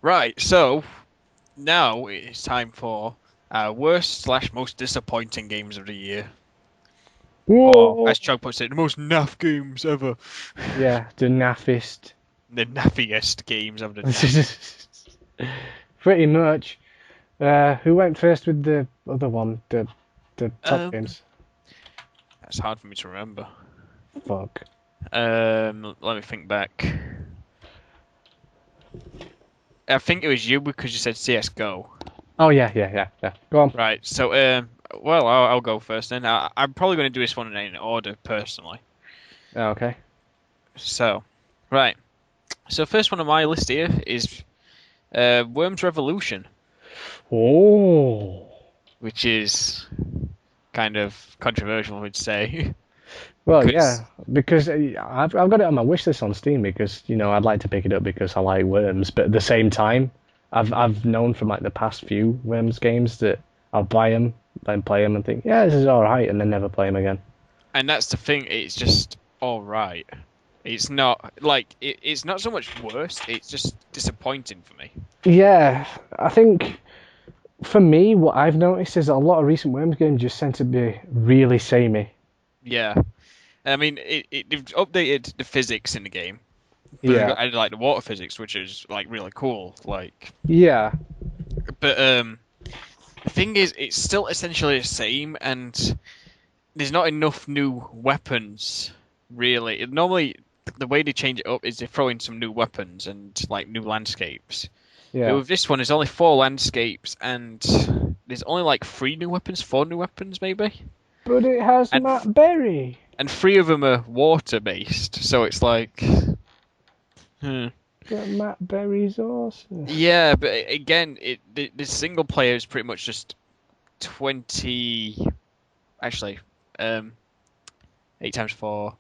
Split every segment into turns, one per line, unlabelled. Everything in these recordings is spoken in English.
Right, so now it's time for worst slash most disappointing games of the year. Or,
Whoa!
as Chog puts it, the most naff games ever.
Yeah, the naffest.
The naffiest games of the naff.
Pretty much. Who went first with the other one? The top
Um,
games.
that's hard for me to remember.
Fuck.
Let me think back. I think it was you because you said CS:GO.
Oh yeah. Go on.
Right, so well, I'll go first then. I'm probably going to do this one in order personally.
Oh, okay.
So, right. So first one on my list here is Worms Revolution,
Oh.
which is kind of controversial, I would say,
Well,
because
yeah, because I've got it on my wish list on Steam because I'd like to pick it up because I like Worms, but at the same time, I've known from like the past few Worms games that I'll buy them, then play them, and think, yeah, this is all right, and then never play them again.
and that's the thing. It's just all right. It's not like it's not so much worse. It's just disappointing for me.
Yeah, I think for me, what I've noticed is that a lot of recent Worms games just tend to be really samey.
Yeah, I mean, they've updated the physics in the game. They've
Yeah,
added like the water physics, which is like really cool. Like,
yeah,
but the thing is, it's still essentially the same, and there's not enough new weapons, really. Normally, the way they change it up is they throw in some new weapons and like new landscapes. But
yeah.
with this one, there's only four landscapes, and there's only like three new weapons, four new weapons maybe,
But it has
and
Matt Berry.
and three of them are water based. So it's like, hmm.
But Matt Berry's awesome.
Yeah, but again, the single player is pretty much just 20. Actually, um, 8 times 4.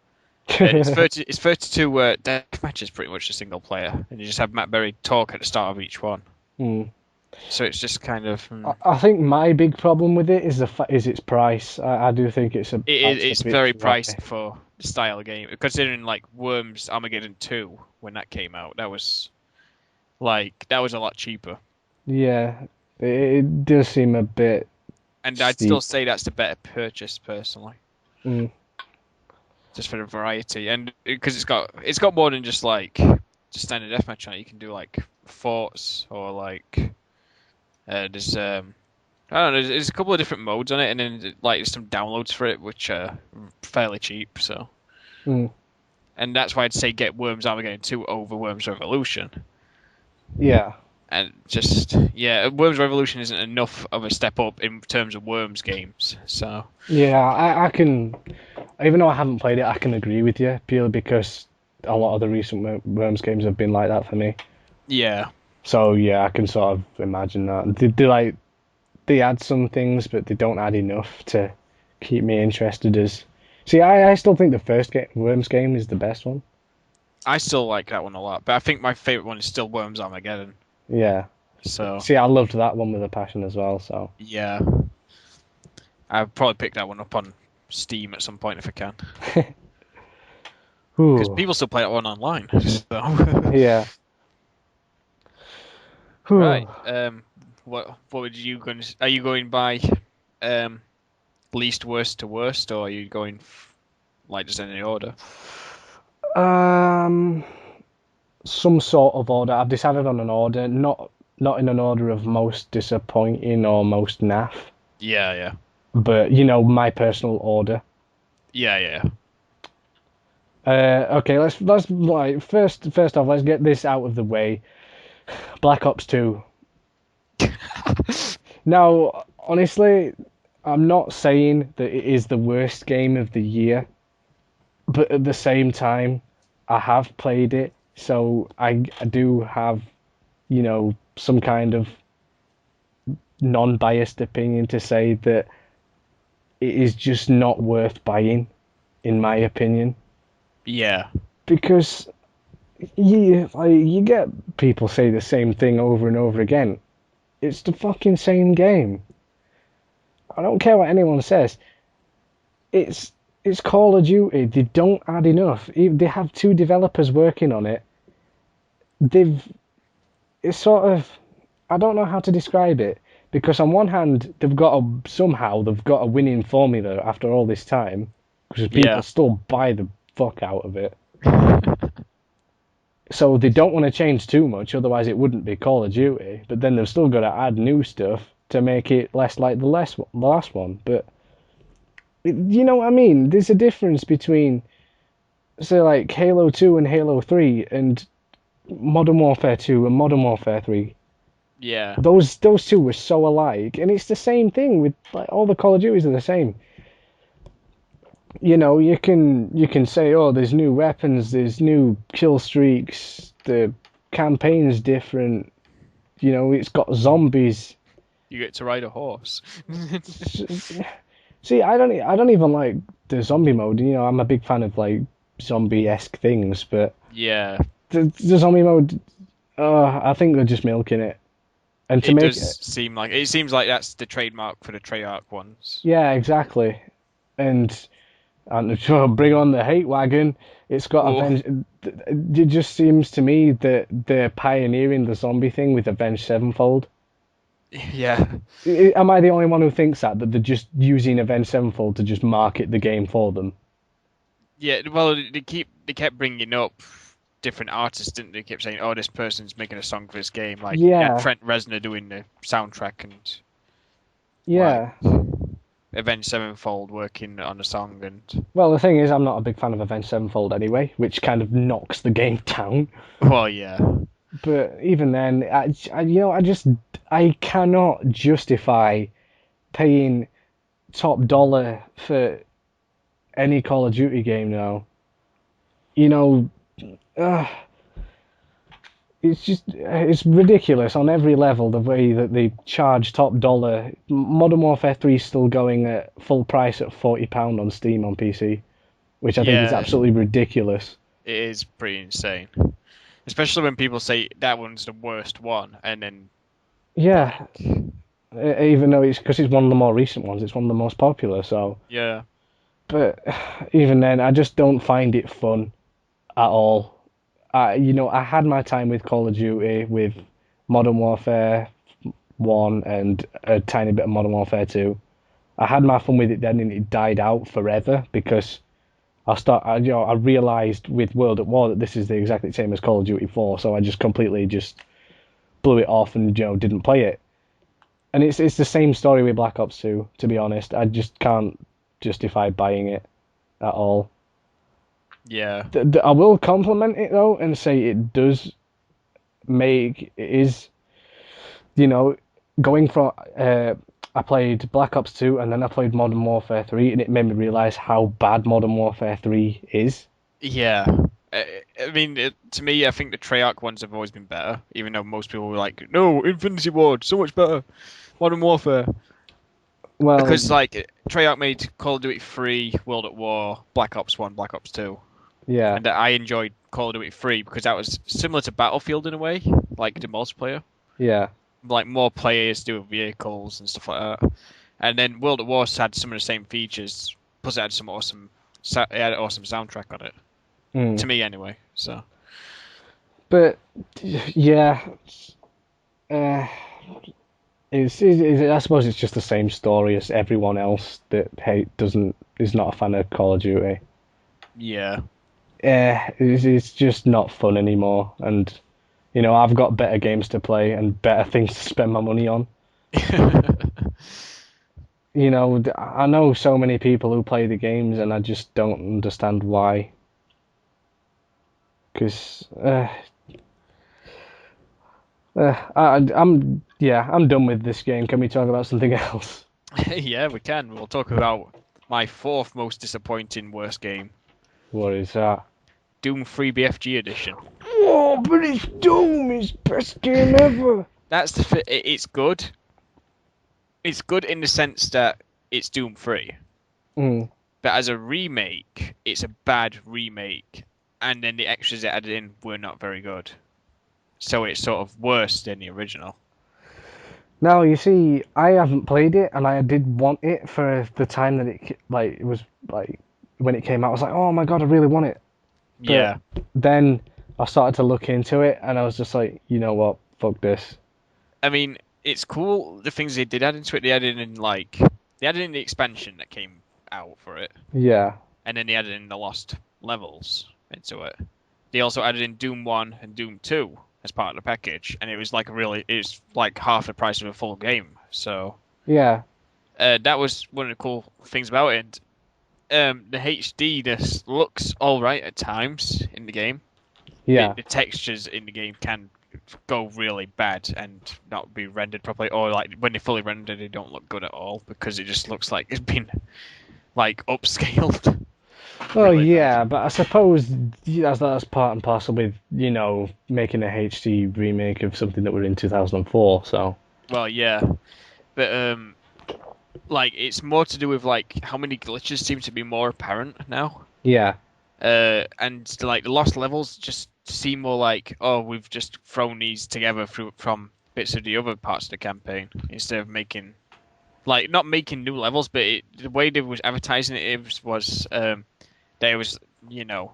It's 30. It's 32 death matches, pretty much a single player, and you just have Matt Berry talk at the start of each one.
Hmm.
So it's just kind of
I think my big problem with it is is its price. I do think it's priced a
it's
bit
very
too high.
pricey for the style of game. Considering like Worms Armageddon 2 when that came out, that was a lot cheaper.
Yeah, it does seem a bit
And I'd still
steep.
say that's the better purchase personally,
Mm.
just for the variety and because it's got more than just standard deathmatch on it. You can do like forts or like there's I don't know. There's a couple of different modes on it, and then like there's some downloads for it, which are fairly cheap. So,
Mm.
and that's why I'd say get Worms Armageddon 2 over Worms Revolution.
Yeah,
And just yeah, Worms Revolution isn't enough of a step up in terms of Worms games. So
yeah. I can, even though I haven't played it, I can agree with you purely because a lot of the recent Worms games have been like that for me.
yeah,
So yeah, I can sort of imagine that. They add some things, but they don't add enough to keep me interested. As see, I still think the first Worms game is the best one.
I still like that one a lot, but I think my favorite one is still Worms Armageddon.
Yeah.
So
See, I loved that one with a passion as well. So,
yeah, I'll probably pick that one up on Steam at some point if I can, because
whew,
people still play that one online. So
yeah,
right,
whew.
what would you going? Are you going by um least worst to worst, or are you going like just in any order?
Um, some sort of order. I've decided on an order, not in an order of most disappointing or most naff,
Yeah, yeah,
but my personal order.
yeah,
Okay, let's like first off, let's get this out of the way. Black Ops 2.
yeah.
Now, honestly, I'm not saying that it is the worst game of the year, but at the same time, I have played it, so I do have, some kind of non-biased opinion to say that it is just not worth buying, in my opinion,
Yeah.
because you get people say the same thing over and over again. It's the fucking same game. I don't care what anyone says. It's it's Call of Duty. They don't add enough. They have two developers working on it. They've it's sort of, I don't know how to describe it because on one hand they've got a winning formula after all this time because people
Yeah.
still buy the fuck out of it. So they don't want to change too much, otherwise it wouldn't be Call of Duty. But then they've still got to add new stuff to make it less like the last one. But you know what I mean? There's a difference between say like Halo 2 and Halo 3 and Modern Warfare 2 and Modern Warfare 3.
Yeah.
Those two were so alike, and it's the same thing with like all the Call of Duties are the same. You know, you can say, oh, there's new weapons, there's new kill streaks, the campaign's different. You know, it's got zombies.
You get to ride a horse.
See, I don't even like the zombie mode. You know, I'm a big fan of like zombie-esque things, but
Yeah.
the zombie mode, I think they're just milking it. And to
It
make
does
it,
seems like that's the trademark for the Treyarch ones.
yeah, exactly. And sure, bring on the hate wagon. It's got
Oh,
Avenged. It just seems to me that they're pioneering the zombie thing with Avenged Sevenfold.
yeah.
Am I the only one who thinks that they're just using Avenged Sevenfold to just market the game for them?
Yeah, well, they kept bringing up different artists, didn't they? Kept saying, "Oh, this person's making a song for this game." Like, yeah,
Yeah,
Trent Reznor doing the soundtrack and like
yeah.
Avenged Sevenfold working on a song, and
Well, the thing is, I'm not a big fan of Avenged Sevenfold anyway, which kind of knocks the game down.
well, yeah,
But even then, I cannot justify paying top dollar for any Call of Duty game now. You know, uh, it's ridiculous on every level the way that they charge top dollar. Modern Warfare 3 is still going at full price at £40 on Steam on PC, which I think is
yeah,
absolutely ridiculous.
it is pretty insane. Especially when people say that one's the worst one, and then
Yeah,
like,
even though it's because it's one of the more recent ones, it's one of the most popular. So,
yeah,
but even then, I just don't find it fun at all. I had my time with Call of Duty, with Modern Warfare 1 and a tiny bit of Modern Warfare 2. I had my fun with it then, and it died out forever because I realized with World at War that this is the exactly same as Call of Duty 4, so I just completely just blew it off and didn't play it. And it's the same story with Black Ops 2. To be honest, I just can't justify buying it at all.
yeah,
I will compliment it though and say it does make it is you know going from I played Black Ops 2 and then I played Modern Warfare 3 and it made me realize how bad Modern Warfare 3 is.
yeah. I mean, to me, I think the Treyarch ones have always been better, even though most people were like, "No, Infinity Ward, so much better." Modern Warfare.
Well,
Because like Treyarch made Call of Duty 3, World at War, Black Ops 1, Black Ops 2,
yeah,
and I enjoyed Call of Duty 3 because that was similar to Battlefield in a way, like the multiplayer,
yeah,
like more players do with vehicles and stuff like that. And then World at War had some of the same features, plus it had some it had an awesome soundtrack on it.
mm.
To me, anyway. So
But yeah, uh, I suppose it's just the same story as everyone else that doesn't is not a fan of Call of Duty.
yeah,
It's just not fun anymore. And I've got better games to play and better things to spend my money on. I know so many people who play the games, and I just don't understand why. Because I'm done with this game. Can we talk about something else?
yeah, we can. We'll talk about my fourth most disappointing worst game,
What is that?
Doom 3 BFG edition.
Oh, but it's Doom. It's best game ever.
That's it's good. It's good in the sense that it's Doom 3.
Mm.
But as a remake, it's a bad remake, and then the extras it added in were not very good. So it's sort of worse than the original.
Now you see, I haven't played it, and I did want it for the time that it was like when it came out. I was like, oh my god, I really want it. But
Yeah,
then I started to look into it, and I was just like, you know what? fuck this.
I mean, it's cool the things they did add into it. They added in the expansion that came out for it,
Yeah,
and then they added in the lost levels into it. They also added in Doom 1 and Doom 2 as part of the package, and it's like half the price of a full game. So
yeah,
that was one of the cool things about it. The HD this looks all right at times in the game.
yeah,
The textures in the game can go really bad and not be rendered properly, or like when they fully render, they don't look good at all because it just looks like it's been like upscaled
oh
really bad.
yeah, but I suppose that's part and parcel with making a HD remake of something that were in 2004. So
Well, yeah, but like it's more to do with like how many glitches seem to be more apparent now.
yeah,
And like the lost levels just seem more like, oh, we've just thrown these together from bits of the other parts of the campaign instead of making like not making new levels, but the way they was advertising it was there was you know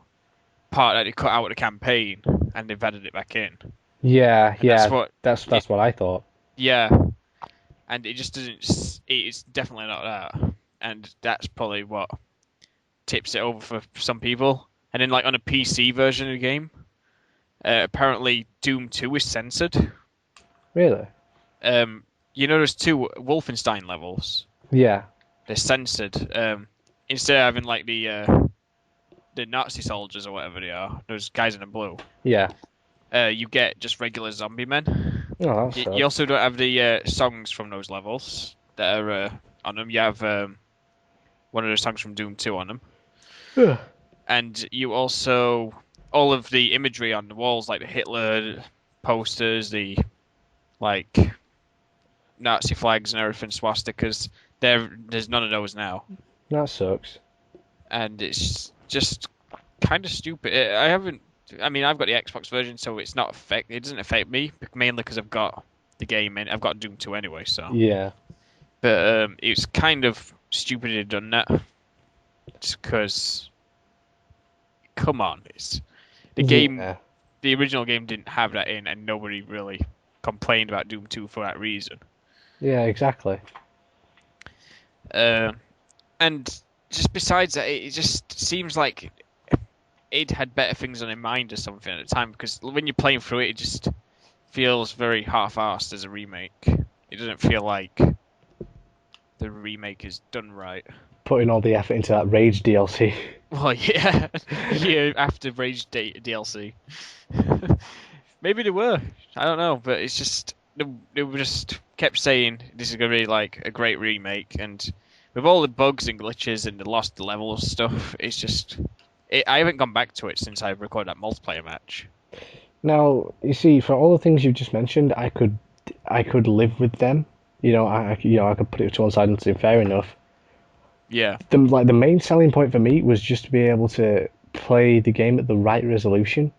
part that they cut out of the campaign and they've added it back in,
yeah,
and that's
yeah.
what it
That's what I thought.
yeah, and it just doesn't. It's definitely not that, and that's probably what tips it over for some people. And then like on a PC version of the game, apparently Doom 2 is censored.
Really?
Um, there's two Wolfenstein levels.
Yeah,
They're censored. Instead of having like the Nazi soldiers or whatever they are, those guys in the blue,
yeah.
you get just regular zombie men.
Oh, that
You
sucks.
also don't have the songs from those levels that are on them. You have one of the songs from Doom 2 on them.
Ugh.
And you also, all of the imagery on the walls, like the Hitler posters, the like Nazi flags and everything, swastikas, there's none of those now.
That sucks.
And it's just kind of stupid. I mean, I've got the Xbox version, so it doesn't affect me, mainly because I've got the game in, I've got Doom 2 anyway, so.
Yeah,
But it's kind of stupid they've done that. Just because, come on, the game,
yeah,
the original game didn't have that in, and nobody really complained about Doom 2 for that reason.
yeah. Exactly.
Uh, and just besides that, it just seems like it had better things on in mind or something at the time, because when you're playing through it, it just feels very half-assed as a remake. It doesn't feel like the remake is done right.
Putting all the effort into that Rage DLC.
Well, yeah, yeah, after Rage DLC. Maybe they were. I don't know, but it's just they were just kept saying this is gonna be like a great remake, and with all the bugs and glitches and the lost levels stuff, it's just I haven't gone back to it since I recorded that multiplayer match.
Now, you see, for all the things you've just mentioned, I could live with them. I could put it to one side and say fair enough.
Yeah,
The main selling point for me was just to be able to play the game at the right resolution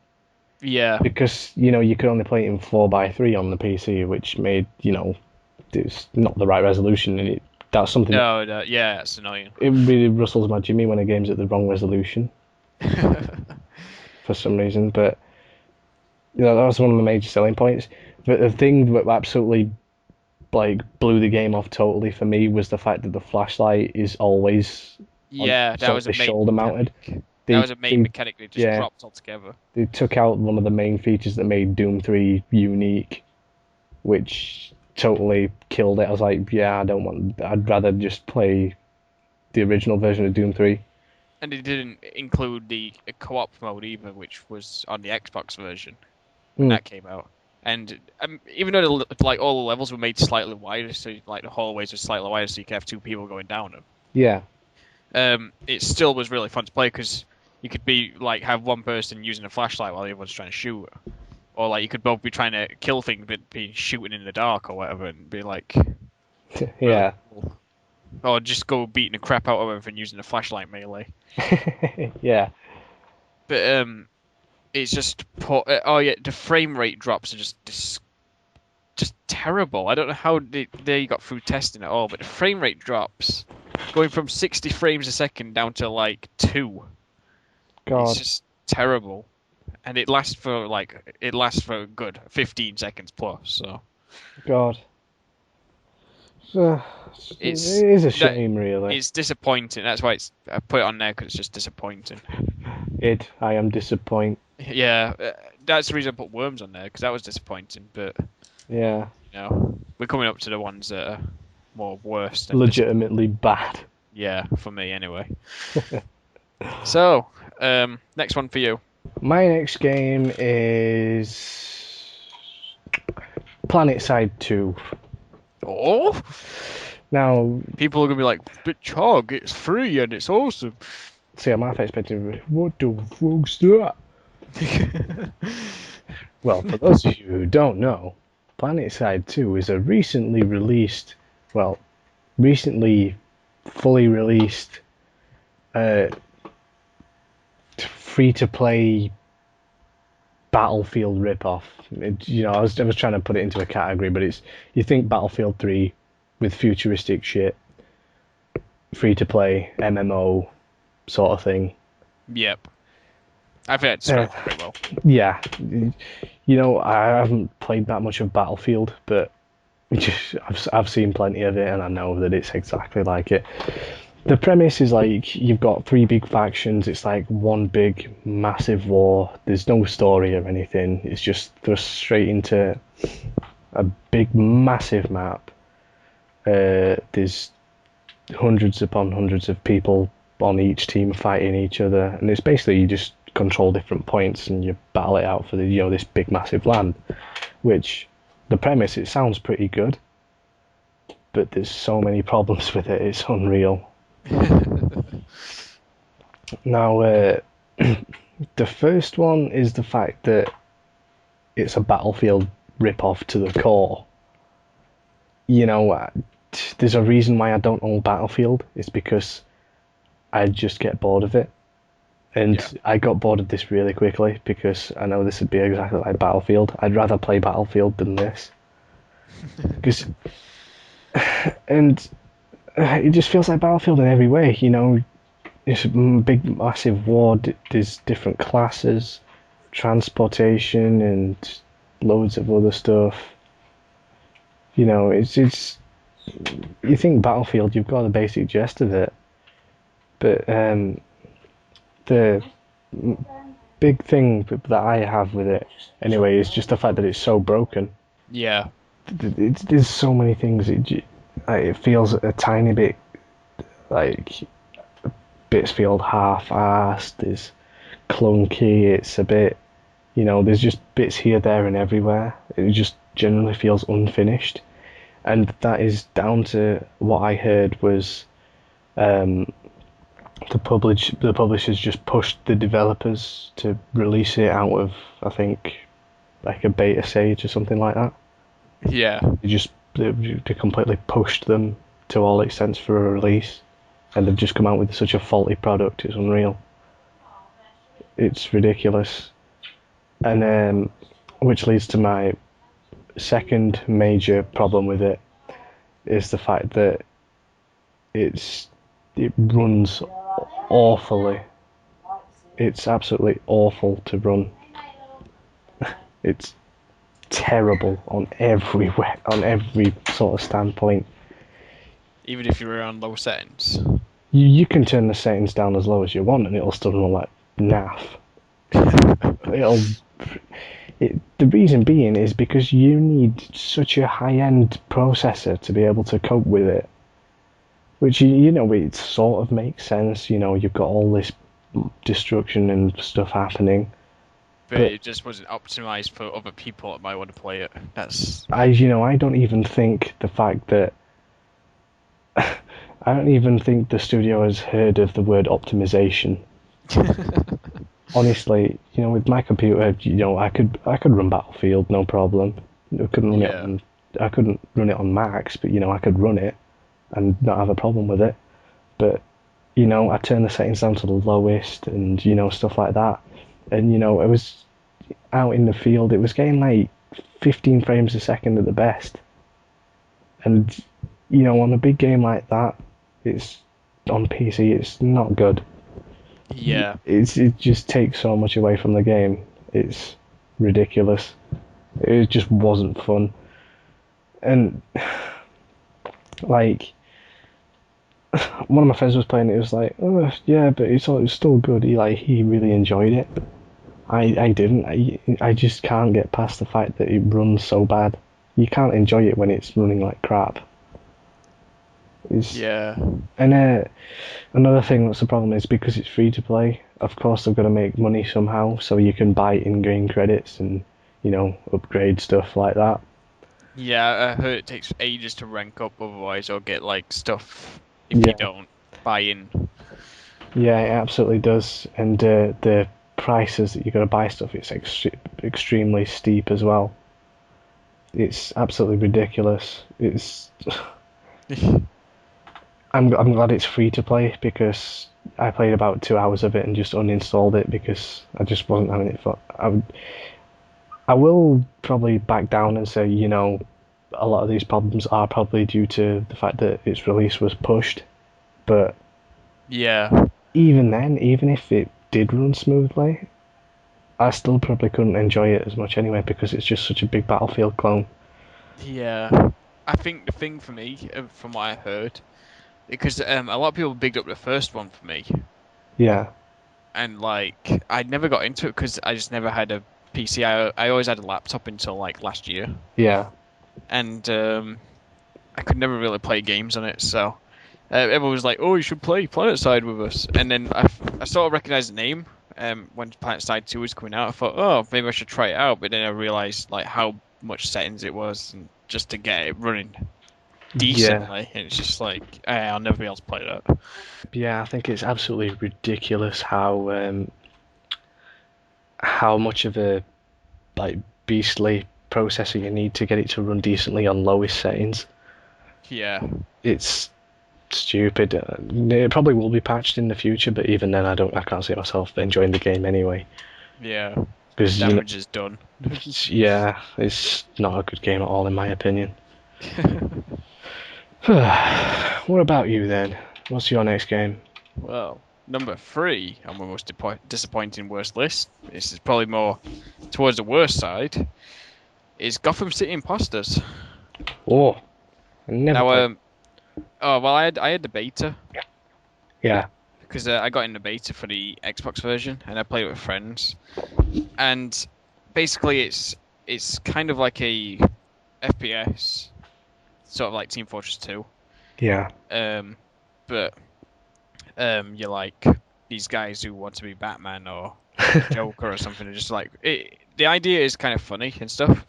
yeah,
because you could only play it in 4:3 on the PC, which made it's not the right resolution, and that's something that
no, yeah, it's annoying.
it really rustles my jimmy when a game's at the wrong resolution for some reason. But that was one of the major selling points. But the thing that absolutely like blew the game off totally for me was the fact that the flashlight is always on
Yeah, that
sort of
was a
the
main
shoulder mounted.
mechanic. That
They,
was a main
they
mechanic they just
yeah,
dropped altogether.
they took out one of the main features that made Doom 3 unique, which totally killed it. I was like, yeah, I'd rather just play the original version of Doom 3.
And it didn't include the co-op mode either, which was on the Xbox version when
Hmm.
that came out. And even though like all the levels were made slightly wider, so like the hallways were slightly wider, so you could have two people going down them.
Yeah,
It still was really fun to play because you could be like have one person using a flashlight while the other one's trying to shoot, or like you could both be trying to kill things but be shooting in the dark or whatever, and be like really
yeah,
cool. Or just go beating the crap out of everything using a flashlight melee.
yeah.
But it's just oh yeah, the frame rate drops are just terrible. I don't know how they got through testing at all, but the frame rate drops going from 60 frames a second down to like 2. It's
God,
just terrible. and it lasts for a good 15 seconds plus. So
God, uh,
it's
it is a
that
shame, really.
it's disappointing. That's why I put it on there because it's just disappointing.
I am disappointed.
Yeah, that's the reason I put Worms on there because that was disappointing. But
Yeah,
we're coming up to the ones that are more worse than disappointing.
legitimately bad.
Yeah, for me anyway. So, next one for you.
My next game is Planet Side 2.
Oh,
Now,
people are gonna be like, "But Chog, it's free and it's awesome."
see, I'm half expecting, what the fuck's that? Well, for those of you who don't know, Planet Side 2 is a recently fully released uh, free to play Battlefield ripoff. I was trying to put it into a category, but you think Battlefield 3 with futuristic shit, free to play MMO sort of thing.
Yep, I think that
Uh,
describes it pretty well.
yeah, I haven't played that much of Battlefield, but I've seen plenty of it, and I know that it's exactly like it. The premise is like you've got three big factions. It's like one big massive war. There's no story or anything. It's just thrust straight into a big massive map. There's hundreds upon hundreds of people on each team fighting each other, and it's basically you just control different points and you battle it out for this big massive land. Which the premise, it sounds pretty good, but there's so many problems with it. It's unreal. Now, the first one is the fact that it's a Battlefield rip-off to the core. There's a reason why I don't own Battlefield. It's because I just get bored of it. And
Yeah.
I got bored of this really quickly because I know this would be exactly like Battlefield. I'd rather play Battlefield than this. Because, and it just feels like Battlefield in every way. It's a big, massive war. There's different classes, transportation, and loads of other stuff. It's. You think Battlefield, you've got the basic gist of it, but the big thing that I have with it, anyway, is just the fact that it's so broken.
Yeah.
There's so many things. It feels a tiny bit like bits feel half-assed. There's clunky. It's a bit, there's just bits here, there, and everywhere. It just generally feels unfinished, and that is down to what I heard was the publishers just pushed the developers to release it out of, I think, like a beta stage or something like that.
Yeah.
They completely pushed them to all extents for a release, and they've just come out with such a faulty product. It's unreal. It's ridiculous. And which leads to my second major problem with it is the fact that it runs awfully. It's absolutely awful to run. It's terrible on every sort of standpoint.
Even if you're on low settings.
You can turn the settings down as low as you want, and it'll still run like naff. It'll. The reason being is because you need such a high-end processor to be able to cope with it. Which it sort of makes sense. You've got all this destruction and stuff happening.
But
But
it just wasn't optimized for other people that might want to play it. That's
I don't even think the fact that I don't even think the studio has heard of the word optimization. Honestly, with my computer, I could run Battlefield no problem.
yeah.
I couldn't run it on Max, but I could run it and not have a problem with it. But I turned the settings down to the lowest and stuff like that. And it was out in the field, it was getting like 15 frames a second at the best. And on a big game like that, it's on PC, it's not good.
Yeah.
It just takes so much away from the game. It's ridiculous. It just wasn't fun. And like one of my friends was playing it, was like, oh yeah, but it's still good. He really enjoyed it. I didn't. I just can't get past the fact that it runs so bad. You can't enjoy it when it's running like crap. It's,
Yeah.
and another thing that's the problem is because it's free to play. Of course, they've got to make money somehow, so you can buy in-game credits and upgrade stuff like that.
Yeah, I heard it takes ages to rank up otherwise or get like stuff if you
Yeah,
don't buy in.
yeah, it absolutely does. And the prices that you got to buy stuff, it's extremely steep as well. It's absolutely ridiculous. It's I'm glad it's free to play because I played about 2 hours of it and just uninstalled it because I just wasn't having it for. I will probably back down and say, a lot of these problems are probably due to the fact that its release was pushed. But
Yeah.
even then, even if it did run smoothly, I still probably couldn't enjoy it as much anyway because it's just such a big Battlefield clone.
Yeah. I think the thing for me, from what I heard, because a lot of people bigged up the first one for me,
Yeah,
and like I never got into it because I just never had a PC. I always had a laptop until like last year,
yeah,
and I could never really play games on it. So everyone was like, "Oh, you should play PlanetSide with us." And then I sort of recognized the name when PlanetSide 2 was coming out. I thought, "Oh, maybe I should try it out." But then I realized like how much settings it was, and just to get it running
yeah,
decently, and it's just like I'll never be able to play that.
yeah. I think it's absolutely ridiculous how much of a like beastly processor you need to get it to run decently on lowest settings.
Yeah,
It's stupid. It probably will be patched in the future, but even then, I can't see myself enjoying the game anyway.
yeah, the
Because
damage is done.
yeah, it's not a good game at all in my opinion. What about you then? What's your next game?
Well, number three on my most disappointing worst list. This is probably more towards the worst side. Is Gotham City Imposters.
Oh, I never
Now,
played.
oh well, I had the beta
Yeah,
because I got in the beta for the Xbox version and I played it with friends. And basically, it's kind of like a FPS, sort of like Team Fortress 2.
yeah,
Um, but you're like these guys who want to be Batman or the Joker or something. Are just like the idea is kind of funny and stuff.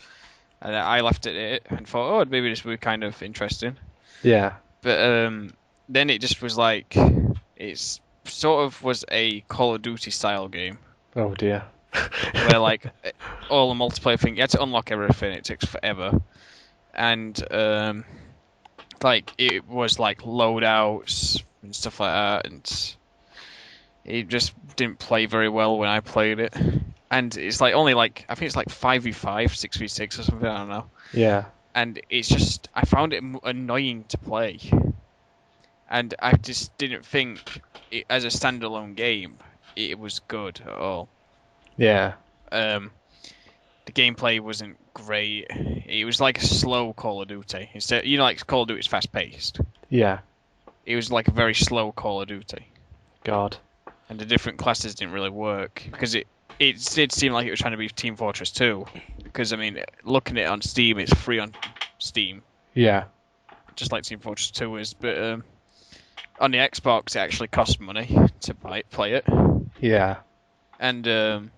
And I left it at it and thought, oh, maybe this would be kind of interesting.
yeah.
But then it just was like it's sort of was a Call of Duty style game
Oh dear.
where like all the multiplayer thing, you had to unlock everything. It takes forever, and like it was like loadouts and stuff like that, and it just didn't play very well when I played it. And it's like only like I think it's like 5v5, 6v6 or something. I don't know.
Yeah,
And it's just I found it annoying to play, and I just didn't think as a standalone game it was good at all.
yeah,
Um, the gameplay wasn't great. It was like a slow Call of Duty. Instead, like Call of Duty is fast paced.
yeah.
It was like a very slow Call of Duty,
God.
and the different classes didn't really work because it did seem like it was trying to be Team Fortress 2. Because I mean, looking at it on Steam, it's free on Steam,
Yeah,
just like Team Fortress 2 is. But on the Xbox, it actually costs money to play it.
yeah,
And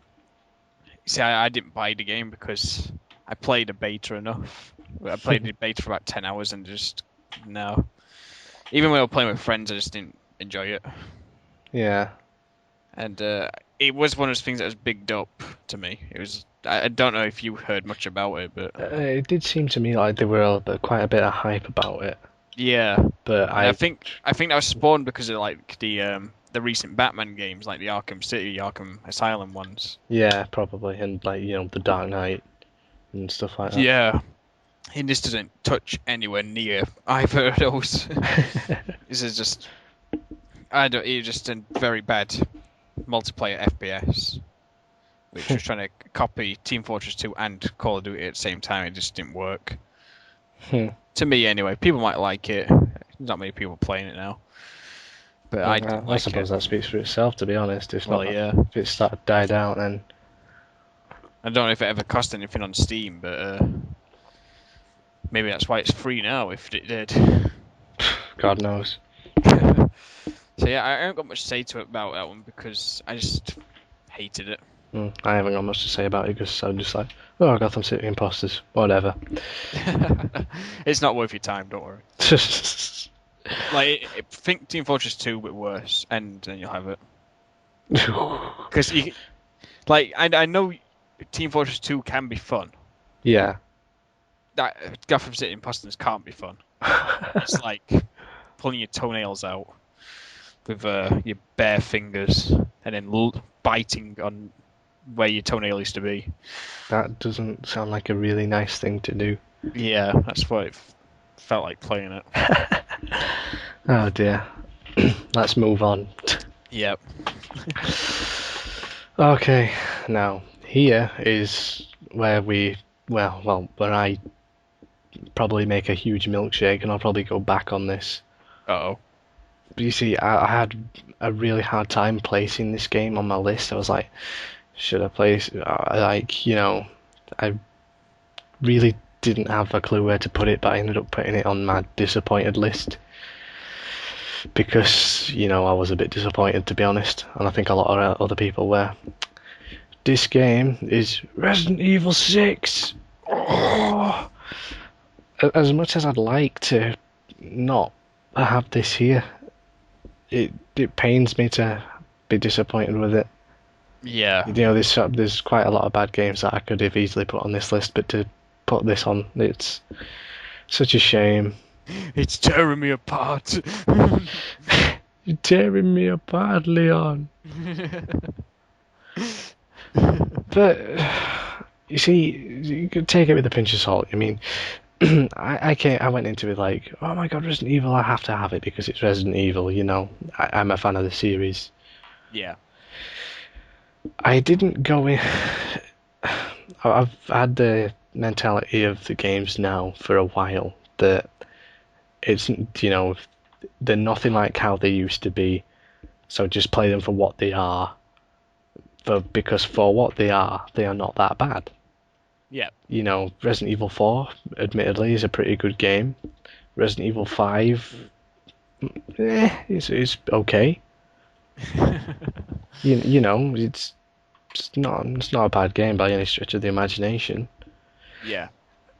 see, I didn't buy the game because I played a beta enough. I played the beta for about 10 hours and just no. Even when I was playing with friends, I just didn't enjoy it.
yeah.
And it was one of those things that was bigged up to me. It was. I don't know if you heard much about it, but
It did seem to me like there were quite a bit of hype about it,
yeah.
but
And I think that was spawned because of like the recent Batman games, like the Arkham City, Arkham Asylum ones.
yeah, probably, and like the Dark Knight and stuff like
Yeah. And this doesn't touch anywhere near either of those. This is just, I don't. It's just a very bad multiplayer FPS which was trying to copy Team Fortress 2 and Call of Duty at the same time. It just didn't work. To me, anyway. People might like it. There's not many people playing it now. But I didn't
I
like
suppose
it.
that speaks for itself, to be honest.
Well, yeah.
If it started died out, then
I don't know if it ever cost anything on Steam, but maybe that's why it's free now, if it did.
God knows.
So yeah, I haven't got much to say to it about that one because I just hated it.
I haven't got much to say about it because I'm just like, oh, Gotham City Imposters, whatever.
It's not worth your time, don't worry. Think Team Fortress 2 but worse, and then you'll have it. Because I know Team Fortress 2 can be fun.
Yeah.
That Gotham City Imposters can't be fun. It's like pulling your toenails out with your bare fingers and then biting on where your toenail used to be.
That doesn't sound like a really nice thing to do.
Yeah, that's what it felt like playing it.
Oh dear. Let's move on.
Yep.
Okay, now here is where where I probably make a huge milkshake, and I'll probably go back on this.
Uh-oh.
But you see, I had a really hard time placing this game on my list. I was like, should I place? I really didn't have a clue where to put it, but I ended up putting it on my disappointed list because I was a bit disappointed, to be honest, and I think a lot of other people were. This game is Resident Evil 6. Oh, as much as I'd like to not have this here, it pains me to be disappointed with it.
Yeah.
There's quite a lot of bad games that I could have easily put on this list, but to put this on, it's such a shame.
It's tearing me apart.
You're tearing me apart, Leon. But you see, you could take it with a pinch of salt. I mean, I went into it like, oh my god, Resident Evil, I have to have it because it's Resident Evil. I'm a fan of the series.
Yeah.
I didn't go in. I've had the mentality of the games now for a while that it's they're nothing like how they used to be, so just play them for what they are. Because for what they are not that bad.
Yeah.
Resident Evil 4, admittedly, is a pretty good game. Resident Evil 5, is okay. It's not a bad game by any stretch of the imagination.
Yeah.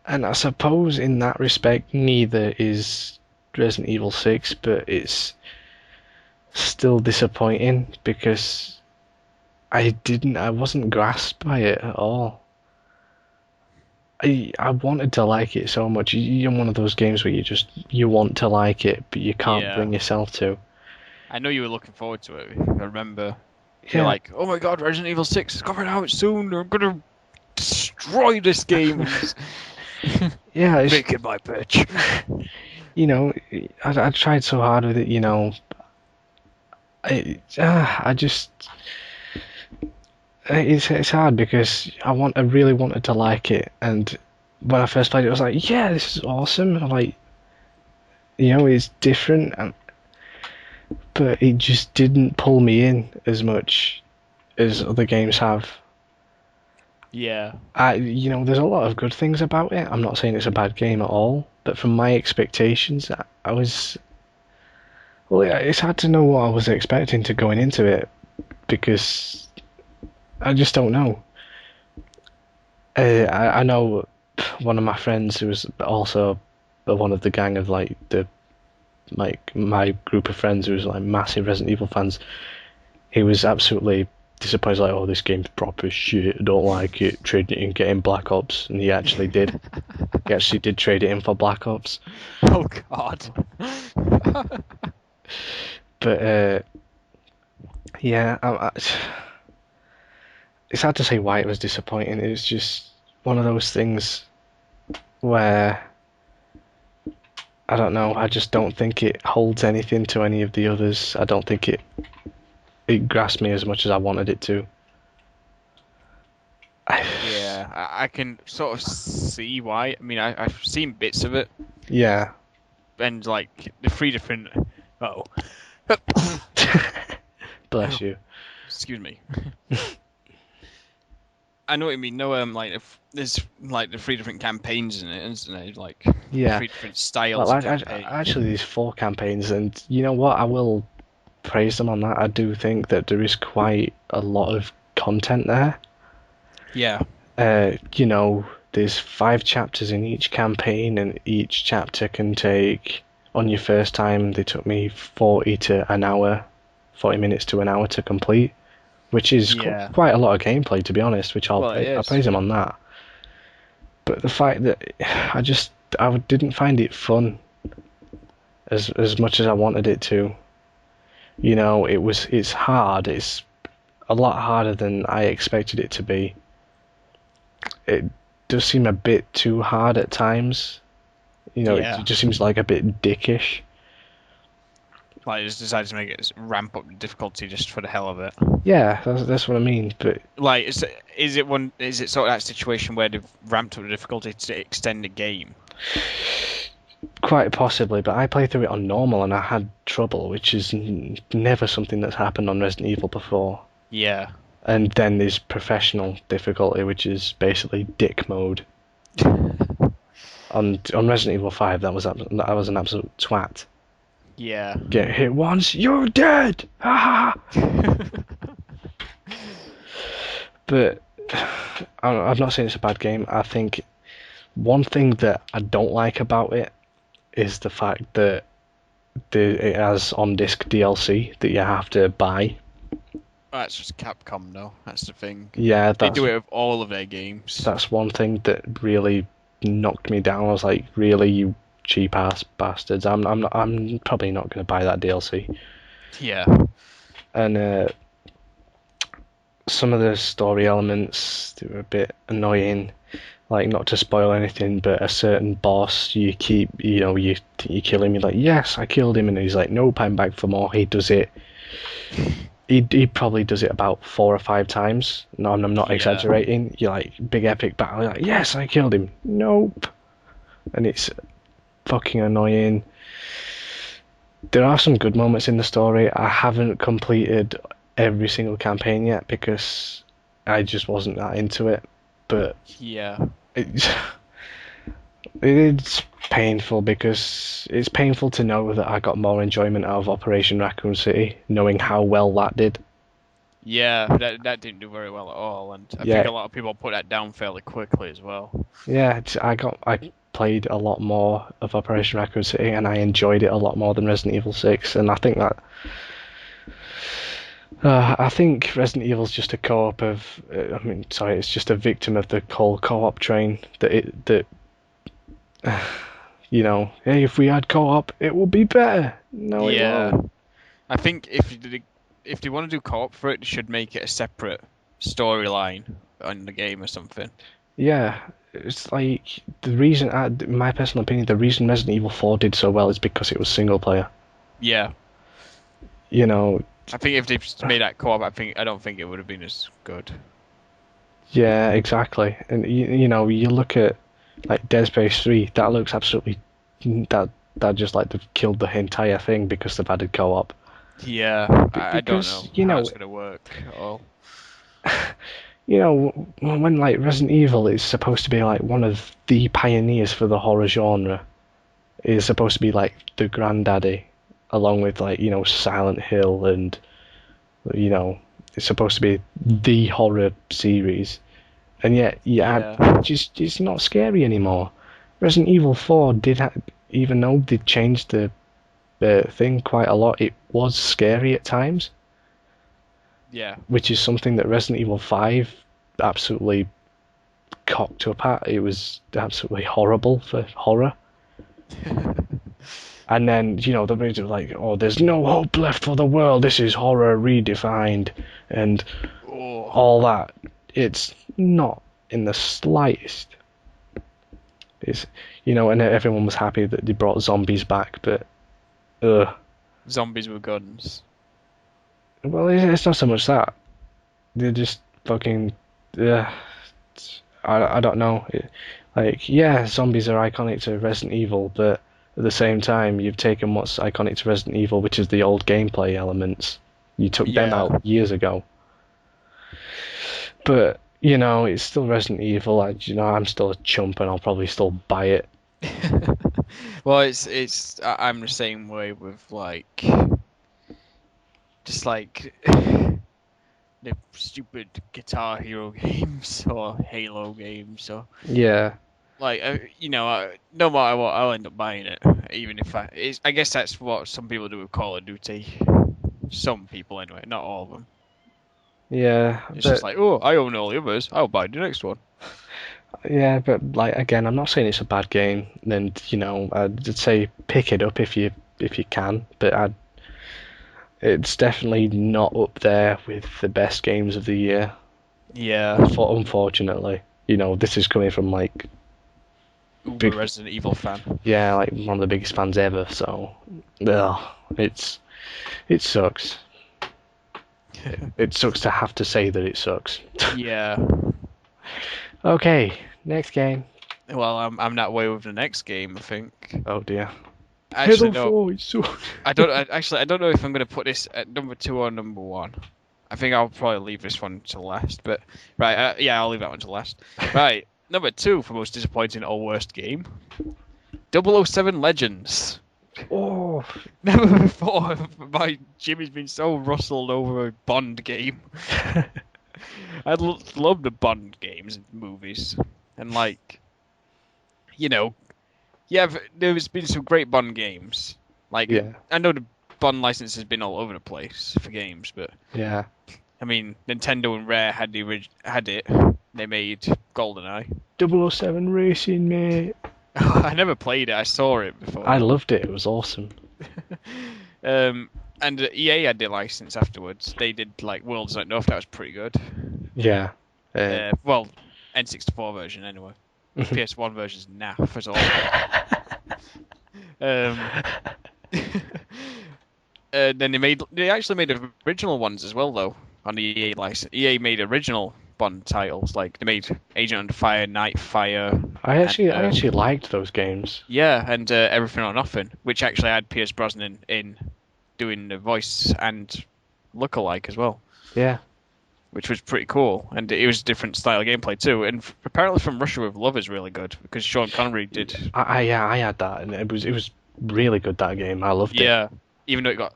And I suppose in that respect, neither is Resident Evil 6, but it's still disappointing because I wasn't grasped by it at all. I wanted to like it so much. You're one of those games where you want to like it, but you can't bring yourself to.
I know you were looking forward to it. I remember. You're like, oh my god, Resident Evil 6 is coming out soon. I'm gonna destroy this game.
Yeah,
make it my bitch.
I tried so hard with it. It's hard because I really wanted to like it, and when I first played it, I was like, yeah, this is awesome. And I'm like, it's different, but it just didn't pull me in as much as other games have.
Yeah.
There's a lot of good things about it. I'm not saying it's a bad game at all, but from my expectations, I was. Well, yeah, it's hard to know what I was expecting to going into it because I just don't know. I know one of my friends who was also one of the gang of my group of friends who was like massive Resident Evil fans. He was absolutely disappointed, like, oh, this game's proper shit, I don't like it, trading it in, getting Black Ops, and he actually did. He actually did trade it in for Black Ops.
Oh god.
But yeah, it's hard to say why it was disappointing. It was just one of those things where I don't know. I just don't think it holds anything to any of the others. I don't think it grasped me as much as I wanted it to.
Yeah, I can sort of see why. I mean, I've seen bits of it,
Yeah.
and like the three different. Oh,
Bless you.
excuse me. I know what you mean. No, like if there's like the three different campaigns in it, isn't it? Like
Yeah.
three different
Well,
styles of campaign.
actually, these four campaigns, and you know what? I will praise them on that. I do think that there is quite a lot of content there.
Yeah,
You know, there's 5 chapters in each campaign, and each chapter can take, on your first time, they took me 40 minutes to an hour to complete, which is
yeah.
quite a lot of gameplay, to be honest, which
Well, it
I
is.
praise him on that. But the fact that I didn't find it fun as much as I wanted it to. You know, it's hard. It's a lot harder than I expected it to be. It does seem a bit too hard at times. You know, it
Yeah.
just seems like a bit dickish.
Like just decided to make it ramp up the difficulty just for the hell of it.
Yeah, that's what I mean. But
Like, is it one? Is it sort of that situation where they've ramped up the difficulty to extend the game?
quite possibly. But I played through it on normal and I had trouble, which is never something that's happened on Resident Evil before.
Yeah.
And then there's professional difficulty, which is basically dick mode. On Resident Evil 5, that was an absolute twat.
Yeah.
Get hit once, you're dead. Ha ha. But I'm not saying it's a bad game. I think one thing that I don't like about it is the fact that it has on disc DLC that you have to buy.
That's just Capcom, though. That's the thing.
Yeah,
They do it with all of their games.
that's one thing that really knocked me down. I was like, really, you cheap ass bastards. I'm probably not going to buy that DLC.
Yeah.
And some of the story elements, they were a bit annoying. Like, not to spoil anything, but a certain boss, you kill him, you're like, yes, I killed him, and he's like, nope, I'm back for more. He does it. He probably does it about 4 or 5 times. No, I'm not
Yeah.
exaggerating. You're like, big epic battle, you're like, yes, I killed him. Nope. And it's fucking annoying. There are some good moments in the story. I haven't completed every single campaign yet because I just wasn't that into it. But
Yeah.
it's it's painful because it's painful to know that I got more enjoyment out of Operation Raccoon City, knowing how well that did.
Yeah. That didn't do very well at all, and I think
Yeah,
a lot of people put that down fairly quickly as well.
yeah. I played a lot more of Operation Raccoon City, and I enjoyed it a lot more than Resident Evil 6. And I think Resident Evil's just a co-op of. I mean, sorry, it's just a victim of the whole co-op train. Hey, if we had co-op, it would be better. No, it
Yeah.
won't.
I think if they want to do co-op for it, they should make it a separate storyline on the game or something.
Yeah, it's like the reason, in my personal opinion, the reason Resident Evil 4 did so well is because it was single player.
Yeah.
You know,
I think if they just made that co-op, I don't think it would have been as good.
yeah, exactly. And you look at like Dead Space 3, that looks absolutely that just like they've killed the entire thing because they've added co-op.
Yeah, I don't know
Because
how it's gonna work at all.
when like Resident Evil is supposed to be like one of the pioneers for the horror genre, is supposed to be like the granddaddy, along with like Silent Hill and you know it's supposed to be the horror series, and yet
Yeah,
just it's not scary anymore. Resident Evil 4 even though they changed the thing quite a lot, it was scary at times,
yeah,
which is something that Resident Evil 5 absolutely cocked up at. It was absolutely horrible for horror. And then, the rage of like, oh, there's no hope left for the world. This is horror redefined, and
oh,
all that. It's not in the slightest. It's and everyone was happy that they brought zombies back, but
zombies with guns.
well, it's not so much that they're just fucking. I don't know. Like, yeah, zombies are iconic to Resident Evil, but at the same time, you've taken what's iconic to Resident Evil, which is the old gameplay elements. You took them
Yeah.
out years ago. But, you know, it's still Resident Evil. I'm still a chump and I'll probably still buy it.
Well, I'm the same way with like just like the stupid Guitar Hero games or Halo games or
Yeah,
like no matter what, I'll end up buying it, even if I guess that's what some people do with Call of Duty. Some people anyway, not all of them.
yeah,
It's just
but
like, oh, I own all the others. I'll buy the next one.
like again, I'm not saying it's a bad game, and you know, I'd say pick it up if you can, but it's definitely not up there with the best games of the year.
Yeah,
Unfortunately, you know, this is coming from like
Uber
big,
Resident Evil fan.
yeah, like one of the biggest fans ever. So, ugh, it sucks. It sucks to have to say that it sucks.
Yeah.
Okay, next game.
Well, I'm that way with the next game, I think.
Oh dear.
Actually,
Halo
no.
4, it sucks.
I don't know if I'm gonna put this at number two or number one. I think I'll probably leave this one to last. But right, yeah, I'll leave that one to last. Right, number two for most disappointing or worst game. 007 Legends.
Oh,
Never before have my Jimmy's been so rustled over a Bond game. I love the Bond games and movies, and like, you know, yeah, there's been some great Bond games. Like,
yeah,
I know the Bond license has been all over the place for games, but
yeah.
I mean, Nintendo and Rare had had it. They made GoldenEye.
007 Racing, mate.
I never played it. I saw it before.
I loved it. It was awesome.
And EA had their license afterwards. They did like Worlds Not Enough. That was pretty good.
Yeah.
Well, N64 version anyway. PS1 version's naff as all. Then they actually made original ones as well though on the EA license. EA made original Bond titles like they made Agent Under Fire, Nightfire.
I actually liked those games.
Yeah, and Everything or Nothing, which actually had Pierce Brosnan in doing the voice and lookalike as well.
Yeah.
Which was pretty cool, and it was a different style of gameplay too. And apparently, From Russia with Love is really good because Sean Connery did.
I had that, and it was really good, that game. I loved it.
Yeah, even though it got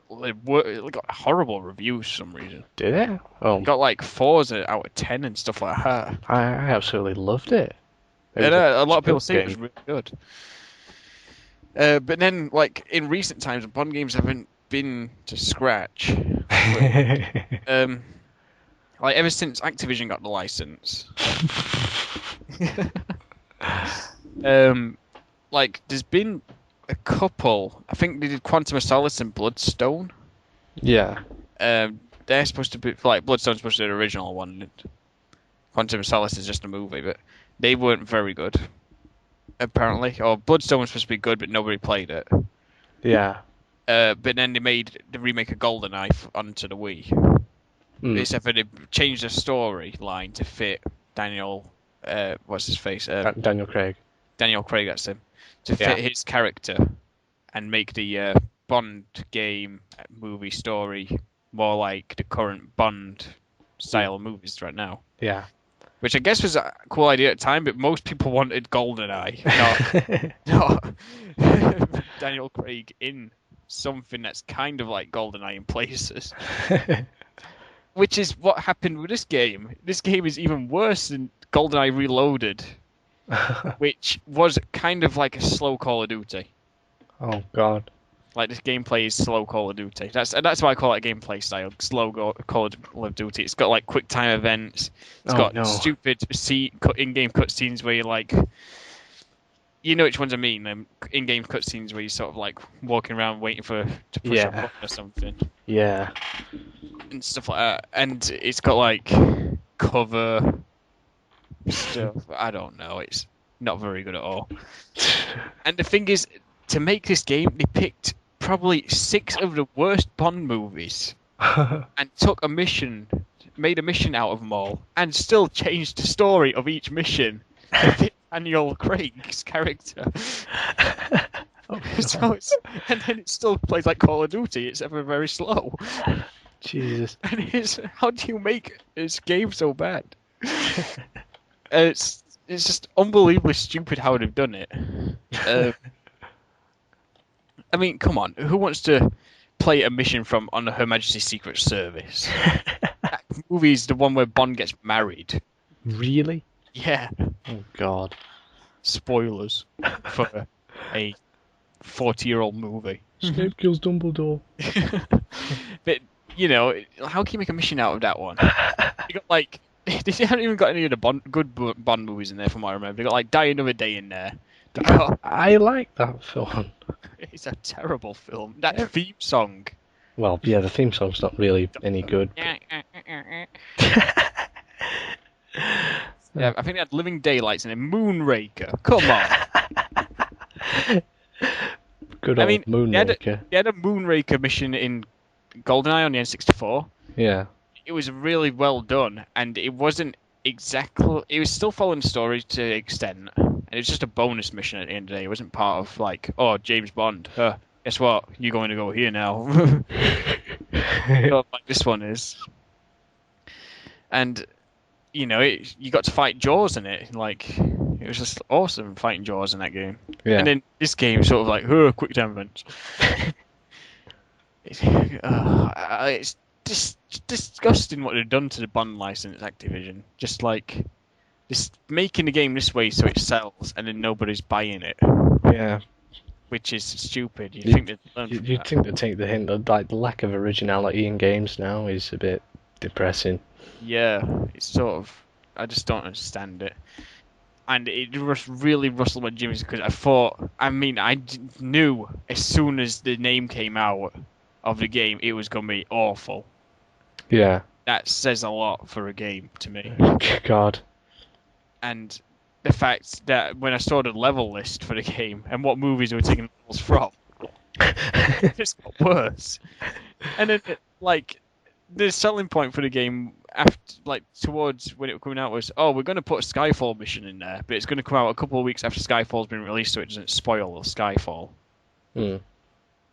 horrible reviews for some reason.
Did it? Oh,
It got like 4s out of 10 and stuff like that.
I absolutely loved it.
And a lot of people
good
say it was
game.
really good. But then, like in recent times, Bond games haven't been to scratch. Like ever since Activision got the license. Like there's been a couple. I think they did Quantum of Solace and Bloodstone.
Yeah.
They're supposed to be like Bloodstone's supposed to be the original one. Quantum of Solace is just a movie, but they weren't very good. Apparently, or Bloodstone was supposed to be good, but nobody played it.
Yeah.
But then they made the remake of GoldenEye onto the Wii. Except for they changed the storyline to fit Daniel. What's his face?
Daniel Craig.
Daniel Craig, that's him. To fit his character and make the Bond game movie story more like the current Bond style of movies right now.
Yeah.
Which I guess was a cool idea at the time, but most people wanted GoldenEye, not Daniel Craig in something that's kind of like GoldenEye in places. Which is what happened with this game. This game is even worse than GoldenEye Reloaded, which was kind of like a slow Call of Duty.
Oh God.
Like this gameplay is slow Call of Duty. That's why I call it a gameplay style, slow Call of Duty. It's got like quick time events. It's got stupid in-game cutscenes where you're like, you know which ones I mean. In-game cutscenes where you're sort of like walking around waiting to push a button or something.
Yeah.
And stuff like that. And it's got like cover stuff. I don't know. It's not very good at all. And the thing is, to make this game, they picked probably 6 of the worst Bond movies and took a mission made a mission out of them all, and still changed the story of each mission to fit Daniel Craig's character.
Oh
So
God,
and then it still plays like Call of Duty, it's ever very slow.
Jesus.
And how do you make this game so bad? It's just unbelievably stupid how they've done it. I mean, come on, who wants to play a mission from on Her Majesty's Secret Service? That movie's the one where Bond gets married.
Really?
Yeah,
Oh God.
spoilers for a 40-year-old movie.
Snape kills Dumbledore.
But you know, how can you make a mission out of that one? You got like they haven't even got any of the good Bond movies in there, from what I remember. They got like Die Another Day in there.
I like that film.
It's a terrible film. That theme song.
Well, yeah, the theme song's not really any good.
Yeah, I think they had Living Daylights and a Moonraker. Come on.
Good old Moonraker.
They had a Moonraker mission in GoldenEye on the N64.
Yeah.
It was really well done, and it wasn't exactly. It was still following the story to an extent, and it was just a bonus mission at the end of the day. It wasn't part of like, oh, James Bond. Guess what? You're going to go here now. Like this one is, and you know, you got to fight Jaws in it. Like, it was just awesome fighting Jaws in that game.
Yeah.
And then this game sort of like, quick time events. It's just disgusting what they've done to the Bond license, Activision. Just like, just making the game this way so it sells, and then nobody's buying it.
Yeah.
Which is stupid. You'd think
they'd take the hint that like the lack of originality in games now is a bit depressing.
Yeah, it's sort of. I just don't understand it. And it just really rustled my jimmies because I knew as soon as the name came out of the game, it was going to be awful.
Yeah.
That says a lot for a game to me.
God.
And the fact that when I saw the level list for the game and what movies they were taking levels from, it just got worse. And then, like, the selling point for the game after, like, towards when it was coming out was, oh, we're going to put a Skyfall mission in there, but it's going to come out a couple of weeks after Skyfall's been released, so it doesn't spoil Skyfall.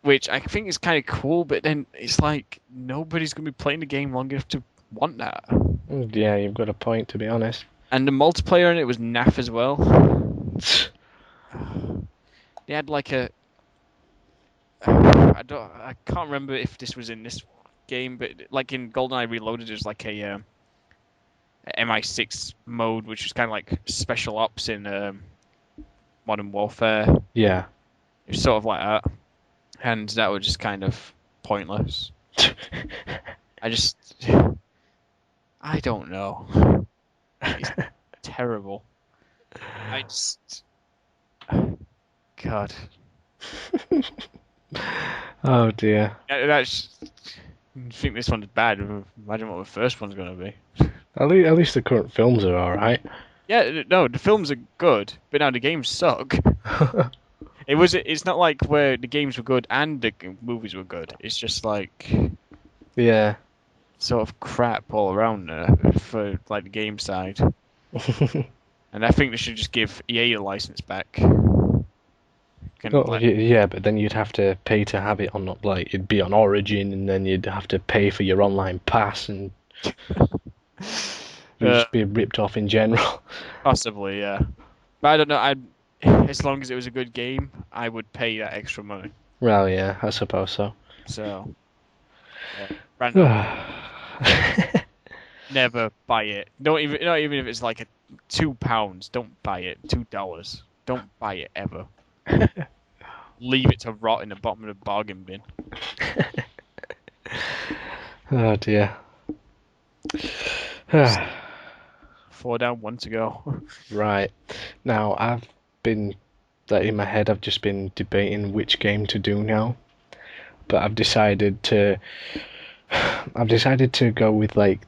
Which I think is kind of cool, but then it's like nobody's going to be playing the game long enough to want that.
Yeah, you've got a point, to be honest.
And the multiplayer in it was naff as well. They had like I can't remember if this was in this game, but like in GoldenEye Reloaded, there's like a MI6 mode, which was kind of like special ops in Modern Warfare.
Yeah.
It was sort of like that. And that was just kind of pointless. I don't know. It's terrible. God.
Oh dear.
I think this one's bad. Imagine what the first one's going to be.
At least the current films are alright.
Yeah, no, the films are good, but now the games suck. It's not like where the games were good and the movies were good. It's just like,
yeah,
sort of crap all around there for like the game side. And I think they should just give EA the license back.
Yeah, but then you'd have to pay to have it on, like, it'd be on Origin, and then you'd have to pay for your online pass, and you'd just be ripped off in general.
Possibly, yeah. But I don't know. As long as it was a good game, I would pay that extra money.
Well, yeah, I suppose so.
So, yeah. Never buy it. Not even if it's like £2. Don't buy it. $2. Don't buy it ever. Leave it to rot in the bottom of the bargain bin.
Oh dear.
4 down, 1 to go.
Right. Now, in my head, I've just been debating which game to do now. But I've decided to go with, like,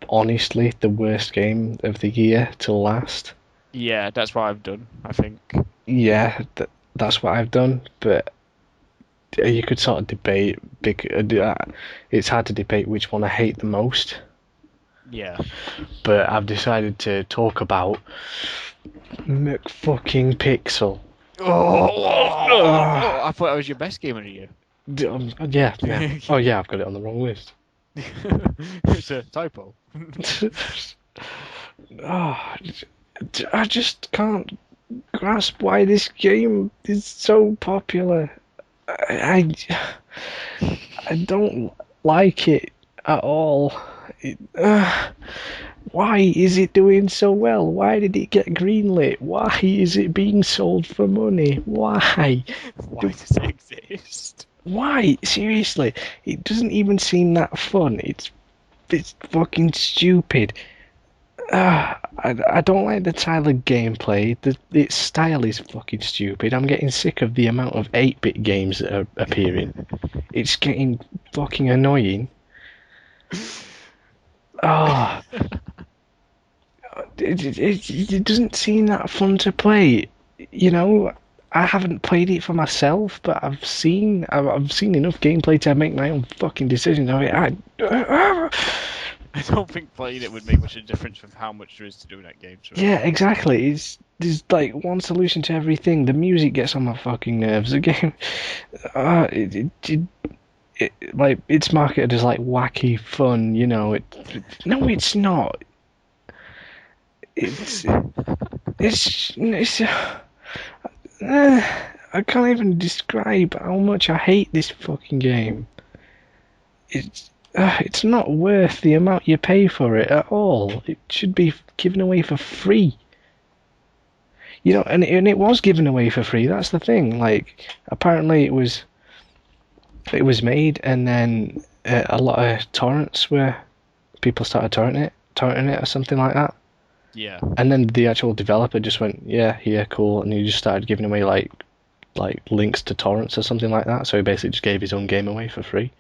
honestly, the worst game of the year to last.
Yeah, that's what I've done, I think.
Yeah, that's what I've done, but you could sort of debate. It's hard to debate which one I hate the most,
Yeah.
but I've decided to talk about McFucking Pixel.
Oh, I thought that was your best game of the year.
Yeah, yeah. Oh yeah, I've got it on the wrong list.
It's a typo.
Oh, I just can't grasp why this game is so popular. I don't like it at all. It, why is it doing so well? Why did it get greenlit? Why is it being sold for money? Why?
Why does it exist?
Why? Seriously, it doesn't even seem that fun. It's fucking stupid. I don't like the style of gameplay. Its style is fucking stupid. I'm getting sick of the amount of 8-bit games that are appearing. It's getting fucking annoying. Oh, it doesn't seem that fun to play. You know, I haven't played it for myself, but I've seen enough gameplay to make my own fucking decisions.
I don't think playing it would make much of a difference from how much there is to do in that game.
Yeah, exactly. There's like one solution to everything. The music gets on my fucking nerves. The game, uh, it, it, like it's marketed as like wacky fun. No, it's not. It's it's. I can't even describe how much I hate this fucking game. It's not worth the amount you pay for it at all. It should be given away for free. And it was given away for free. That's the thing. Like, apparently it was made, and then a lot of torrents where people started torrenting it or something like that.
Yeah.
And then the actual developer just went, yeah, cool, and he just started giving away like links to torrents or something like that. So he basically just gave his own game away for free,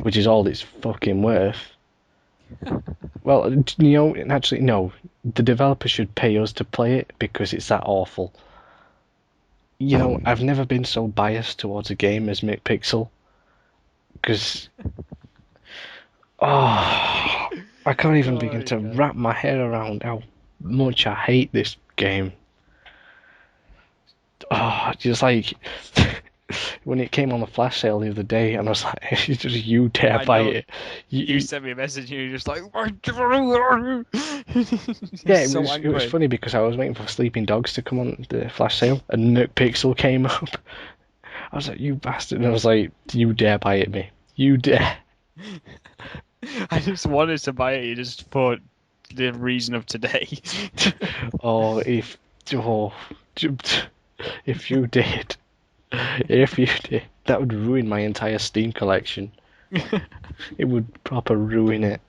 which is all it's fucking worth. Well, actually, no. The developer should pay us to play it because it's that awful. I've never been so biased towards a game as McPixel because I can't even begin to wrap my head around how much I hate this game. Just like when it came on the flash sale the other day, and I was like, "It's just you dare buy it."
You sent me a message and you're just like,
Yeah,
so
it was
angry.
funny because I was waiting for Sleeping Dogs to come on the flash sale, and McPixel came up. I was like, "You bastard!" And I was like, "You dare buy it, me? You dare!"
I just wanted to buy it just for the reason of today.
Oh, oh, if you did, if you did, that would ruin my entire Steam collection. It would proper ruin it.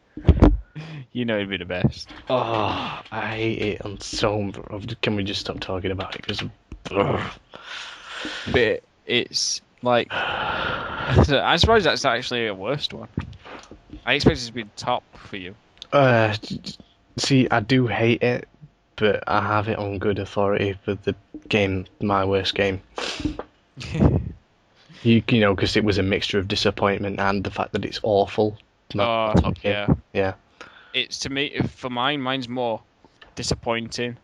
You know it'd be the best.
Oh, I hate it on so. Can we just stop talking about it? Because,
But it's like I suppose that's actually a worst one. I expect it to be top for you.
uh, see, I do hate it, but I have it on good authority for the game, my worst game. Because it was a mixture of disappointment and the fact that it's awful. My top game.
Yeah.
Yeah.
It's to me for mine's more disappointing.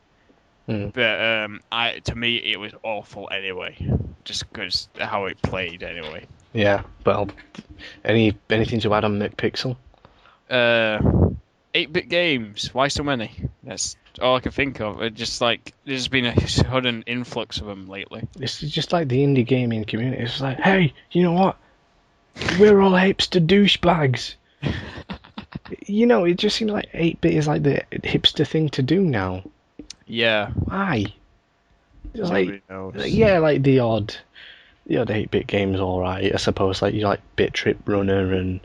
Mm.
But to me it was awful anyway, just because how it played anyway.
Yeah. Well, anything to add on McPixel?
8-bit games. Why so many? That's all I can think of. It just like there's been a sudden influx of them lately.
It's just like the indie gaming community. It's like, hey, you know what? We're all hipster douchebags. It just seems like 8-bit is like the hipster thing to do now.
Yeah.
Why? It's
Nobody knows.
yeah, like the odd 8-bit game's alright, I suppose. Like, Bit Trip Runner and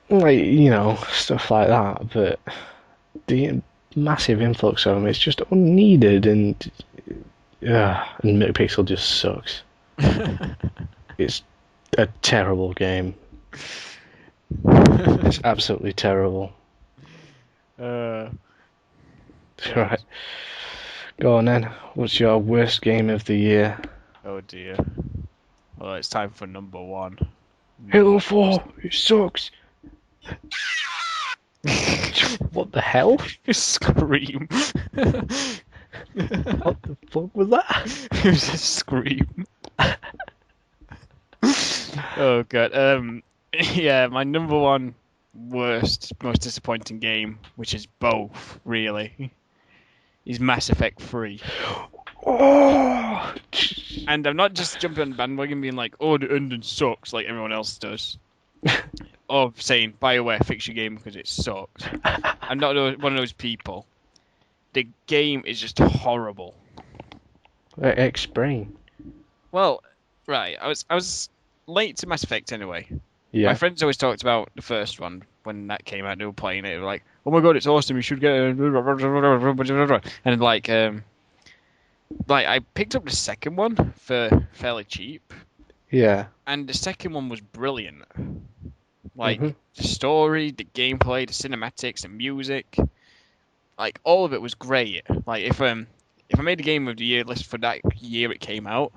stuff like that. But the massive influx of them, it's just unneeded, and McPixel just sucks. It's a terrible game. It's absolutely terrible. Right. Go on then. What's your worst game of the year?
Oh dear. Well, it's time for number one.
Halo
Number
4, it sucks. What the hell?
Scream.
What the fuck was that?
It was a scream. Oh god. Yeah, my number one worst, most disappointing game, which is both really, is Mass Effect 3.
Oh,
And I'm not just jumping on the bandwagon being like, oh, the ending sucks like everyone else does. Or saying, BioWare, fix your game because it sucks. I'm not one of those people. The game is just horrible.
explain.
Well, right, I was late to Mass Effect anyway. My
Yeah.
friends always talked about the first one when that came out. They were playing it. They were like, "Oh my god, it's awesome! You should get it." And like I picked up the second one for fairly cheap,
Yeah.
and the second one was brilliant.
Mhm.
Like the story, the gameplay, the cinematics, the music, like all of it was great. Like if I made a game of the year list for that year it came out,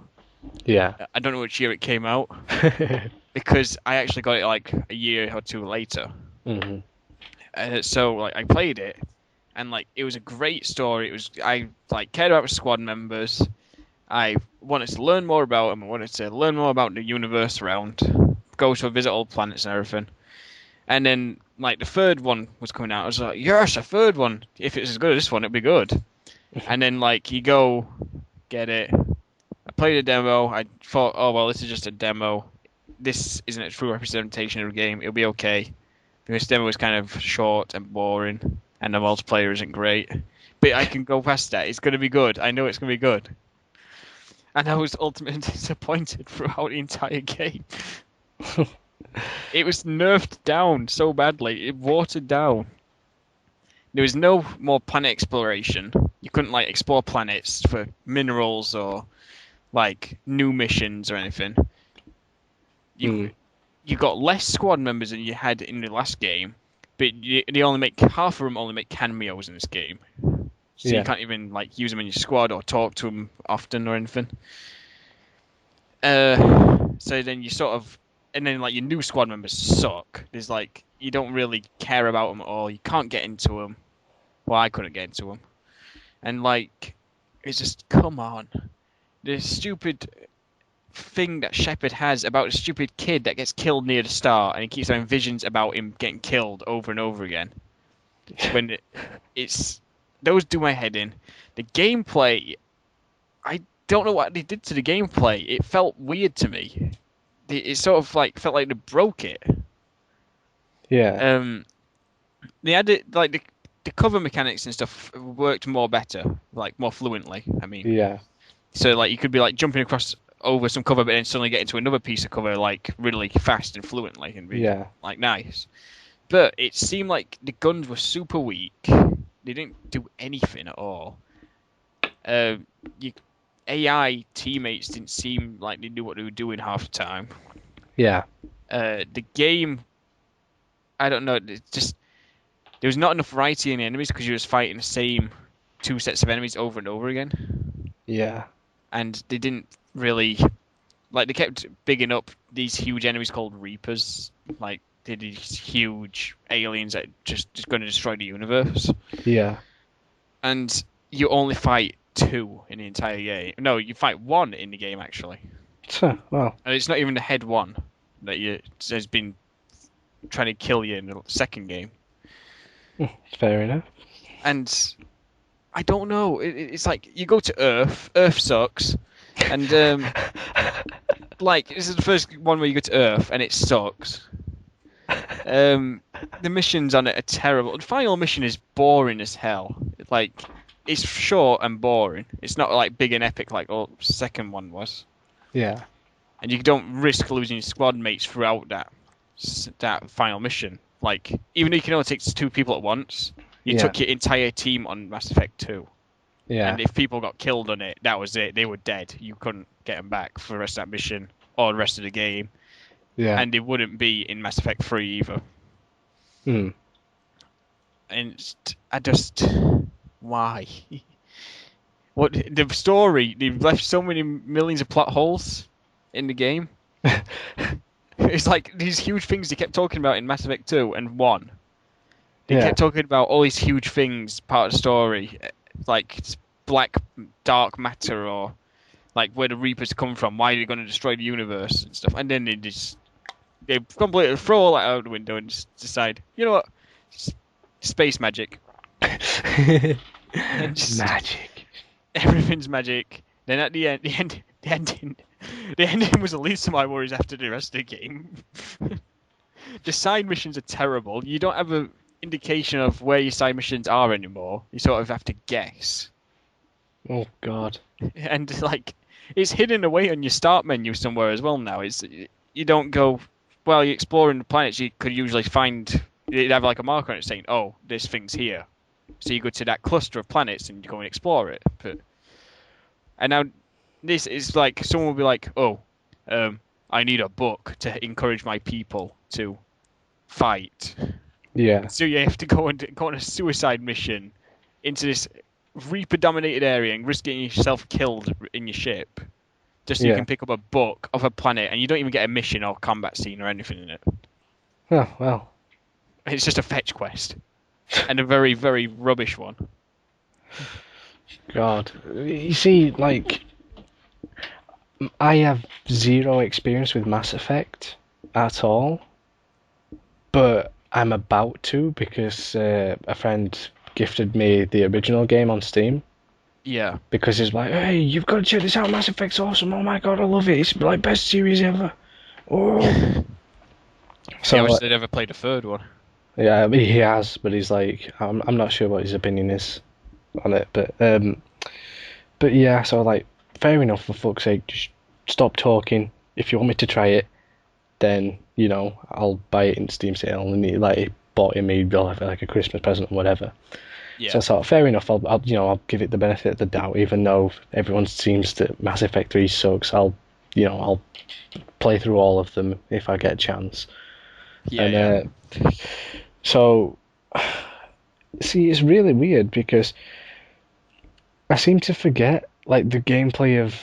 Yeah.
I don't know which year it came out because I actually got it like a year or two later.
Mhm.
So like I played it, and like it was a great story. It was I like cared about the squad members. I wanted to learn more about them. I wanted to learn more about the universe around, go to visit all planets and everything. And then like the third one was coming out. I was like, yes, a third one. If it's as good as this one, it'd be good. And then like you go get it. I played a demo. I thought, oh well, this is just a demo. This isn't a true representation of the game. It'll be okay. This demo was kind of short and boring, and the multiplayer isn't great. But I can go past that. It's going to be good. I know it's going to be good. And I was ultimately disappointed throughout the entire game. It was nerfed down so badly. It watered down. There was no more planet exploration. You couldn't like explore planets for minerals or like new missions or anything. You
Mm.
you got less squad members than you had in the last game, but they only make half of them only make cameos in this game. So you
Yeah.
can't even like use them in your squad or talk to them often or anything. So then you sort of, and then like your new squad members suck. There's like you don't really care about them at all. You can't get into them. Well, I couldn't get into them, and like it's just come on. The stupid thing that Shepard has about a stupid kid that gets killed near the start, and he keeps having visions about him getting killed over and over again. When it's those do my head in. The gameplay, I don't know what they did to the gameplay. It felt weird to me. It sort of like felt like they broke it.
Yeah.
Um, they had it like the cover mechanics and stuff worked more better, like more fluently. I mean,
Yeah.
so like you could be like jumping across over some cover, but then suddenly get into another piece of cover like really fast and fluently and be
Yeah.
like nice. But it seemed like the guns were super weak. They didn't do anything at all. Uh, you AI teammates didn't seem like they knew what they were doing half the time.
Yeah.
The game, I don't know, it just there was not enough variety in the enemies because you was fighting the same two sets of enemies over and over again,
Yeah.
and they didn't really like they kept bigging up these huge enemies called Reapers, like they're these huge aliens that just going to destroy the universe,
Yeah.
and you only fight two in the entire game. No, you fight one in the game actually,
Well,
and it's not even the head one that you has been trying to kill you in the second game.
fair enough.
And I don't know. It's like you go to Earth. Earth sucks, and like this is the first one where you go to Earth and it sucks. The missions on it are terrible. The final mission is boring as hell. Like it's short and boring. It's not like big and epic like the second one was.
Yeah.
And you don't risk losing your squad mates throughout that final mission. Like even though you can only take two people at once, you
Yeah.
took your entire team on Mass Effect 2.
Yeah.
And if people got killed on it, that was it. They were dead. You couldn't get them back for the rest of that mission or the rest of the game.
Yeah.
And they wouldn't be in Mass Effect 3 either.
Hmm.
And I just... Why? What the story? They've left so many millions of plot holes. in the game. It's like these huge things they kept talking about in Mass Effect 2 and 1. They
Yeah.
kept talking about all these huge things, part of the story, like black dark matter or like where the Reapers come from, why they're going to destroy the universe and stuff. And then they completely throw all that out the window and just decide, you know what, space magic, and just
Magic.
everything's magic. Then at the ending was the least of my worries after the rest of the game. The side missions are terrible. You don't have an indication of where your side missions are anymore. You sort of have to guess.
Oh God.
And like it's hidden away on your start menu somewhere as well now. It's you don't go while you're exploring the planets. You could usually find you'd have like a marker on it saying, "Oh, this thing's here." So you go to that cluster of planets and you go and explore it. But and now this is like someone will be like, "Oh, I need a book to encourage my people to fight."
Yeah.
So you have to go on a suicide mission into this Reaper-dominated area and risk getting yourself killed in your ship, just so you
Yeah.
can pick up a book of a planet, and you don't even get a mission or combat scene or anything in it.
Oh well.
It's just a fetch quest, and a very, very rubbish one.
God. You see, like, I have zero experience with Mass Effect at all, but I'm about to because a friend gifted me the original game on Steam.
Yeah.
Because he's like, hey, you've got to check this out. Mass Effect's awesome. Oh my God, I love it. It's like best series ever. Oh.
Yeah, I
So
wish they'd ever played a third one.
yeah, I mean, he has, but he's like, I'm not sure what his opinion is on it, but yeah, so like, fair enough, for fuck's sake, just stop talking. If you want me to try it, then I'll buy it in Steam sale, and he bought it me like a Christmas present or whatever. So
Yeah.
I thought, fair enough, I'll give it the benefit of the doubt, even though everyone seems that Mass Effect 3 sucks. I'll play through all of them if I get a chance.
Yeah,
And
yeah.
so, see, it's really weird because I seem to forget like the gameplay of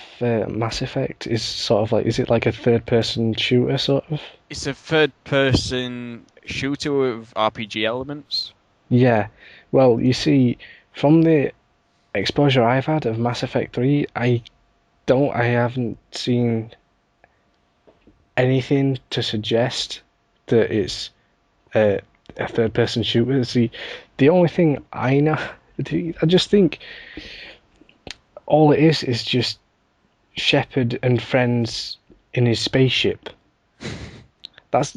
Mass Effect is sort of like, is it like a third person shooter sort of?
It's a third-person shooter with RPG elements.
Yeah. Well, you see, from the exposure I've had of Mass Effect 3, I haven't seen anything to suggest that it's a third person shooter. See, the only thing I know, I just think all it is just Shepard and friends in his spaceship. That's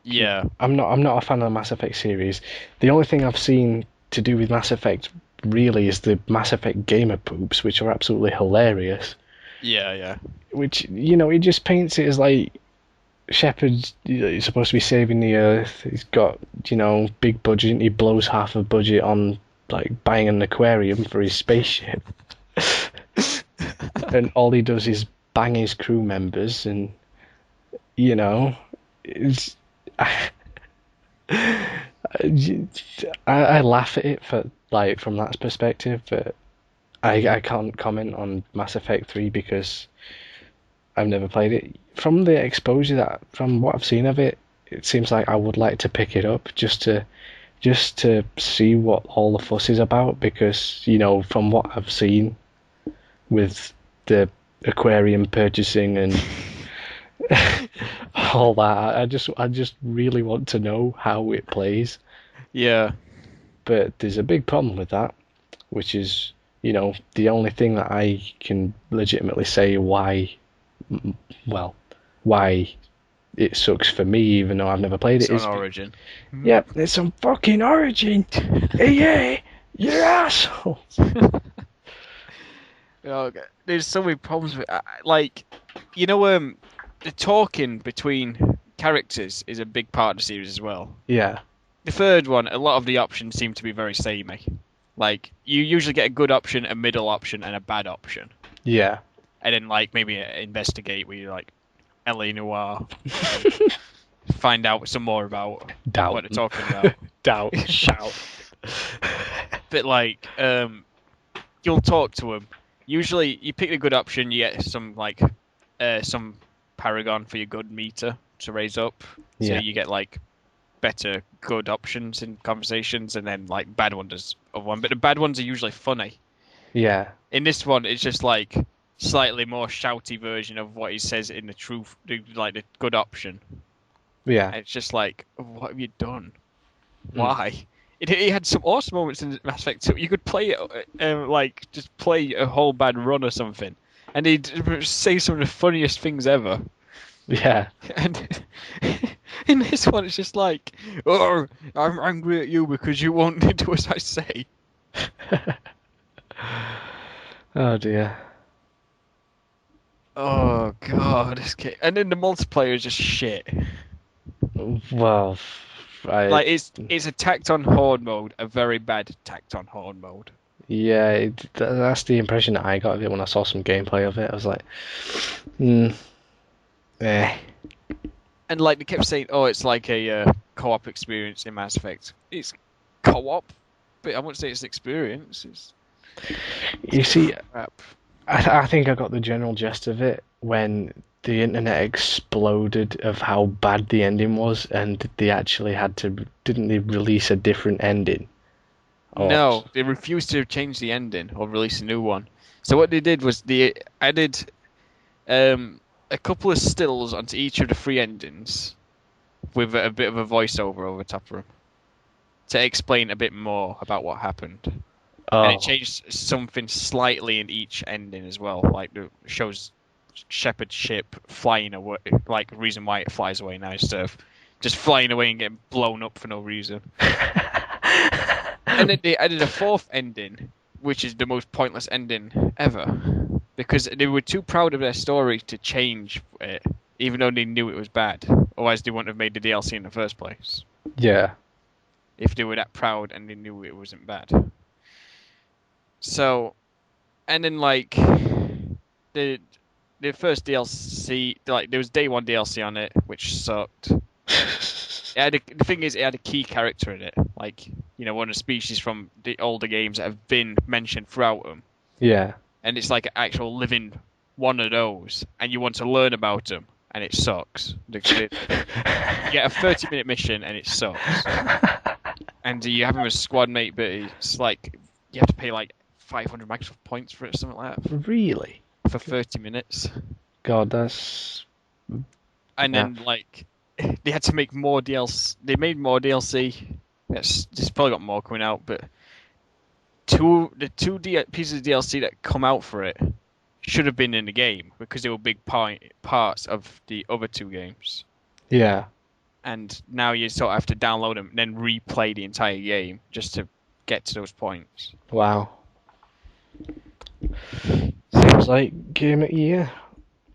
Yeah.
I'm not a fan of the Mass Effect series. The only thing I've seen to do with Mass Effect really is the Mass Effect gamer poops, which are absolutely hilarious.
Yeah, yeah.
Which he just paints it as like Shepard's he's supposed to be saving the Earth. He's got big budget. And he blows half of budget on like buying an aquarium for his spaceship, and all he does is bang his crew members, and it's. I laugh at it for like from that perspective, but I can't comment on Mass Effect 3 because I've never played it. From the exposure from what I've seen of it, it seems like I would like to pick it up just to see what all the fuss is about because from what I've seen with the aquarium purchasing and all that, I just really want to know how it plays.
Yeah.
But there's a big problem with that, which is the only thing that I can legitimately say well, why it sucks for me, even though I've never played
It's
it,
on
is
Origin.
yep, it's some fucking Origin. EA, you asshole.
Okay. There's so many problems with like, the talking between characters is a big part of the series as well.
Yeah,
The third one, a lot of the options seem to be very samey. Like, you usually get a good option, a middle option, and a bad option.
yeah.
And then, like, maybe investigate where you like LA Noire and find out some more about
Doubt,
what they're talking about.
doubt, shout.
But, like, you'll talk to them. Usually, you pick a good option, you get some, like, some paragon for your good meter to raise up, so
Yeah.
you get like better good options in conversations, and then like bad ones of one. But the bad ones are usually funny.
Yeah.
In this one, it's just like slightly more shouty version of what he says in the truth, like the good option.
Yeah.
And it's just like, what have you done?
Mm.
Why? It had some awesome moments in Mass Effect 2. You could play it, like just play a whole bad run or something, and he'd say some of the funniest things ever.
Yeah.
And in this one, it's just like, oh, I'm angry at you because you won't do as I say.
Oh dear.
Oh god, this game. And then the multiplayer is just shit.
Well, I
Like it's a tacked on horde mode, a very bad tacked on horde mode.
yeah, that's the impression that I got of it when I saw some gameplay of it. I was like, hmm, eh.
And like they kept saying, oh, it's like a co-op experience in Mass Effect. It's co-op, but I wouldn't say it's experience. It's
You see,
crap.
I think I got the general gist of it when the internet exploded of how bad the ending was, and they actually had to, didn't they release a different ending? Or
No, they refused to change the ending or release a new one. So what they did was they added a couple of stills onto each of the three endings with a bit of a voiceover over top of them to explain a bit more about what happened. And it
oh,
changed something slightly in each ending as well. Like it shows Shepard's ship flying away, like reason why it flies away now instead of just flying away and getting blown up for no reason. And then they added a fourth ending, which is the most pointless ending ever, because they were too proud of their story to change it, even though they knew it was bad. Otherwise, they wouldn't have made the DLC in the first place.
yeah,
If they were that proud and they knew it wasn't bad. So, and then like the the first DLC, like there was day one DLC on it, which sucked. The thing is, it had a key character in it, like one of the species from the older games that have been mentioned throughout them,
yeah.
and it's like an actual living one of those, and you want to learn about them, and it sucks. You get a 30-minute mission, and it sucks, and you have him as squad mate, but it's like you have to pay like 500 Microsoft points for it, or something like that,
Really?
for 30 minutes,
God, that's
and
yeah.
then like they had to make more DLC. They made more DLC. There's probably got more coming out, but the two pieces of DLC that come out for it should have been in the game because they were big parts of the other two games.
Yeah.
And now you sort of have to download them and then replay the entire game just to get to those points.
Wow. Seems like game of the year.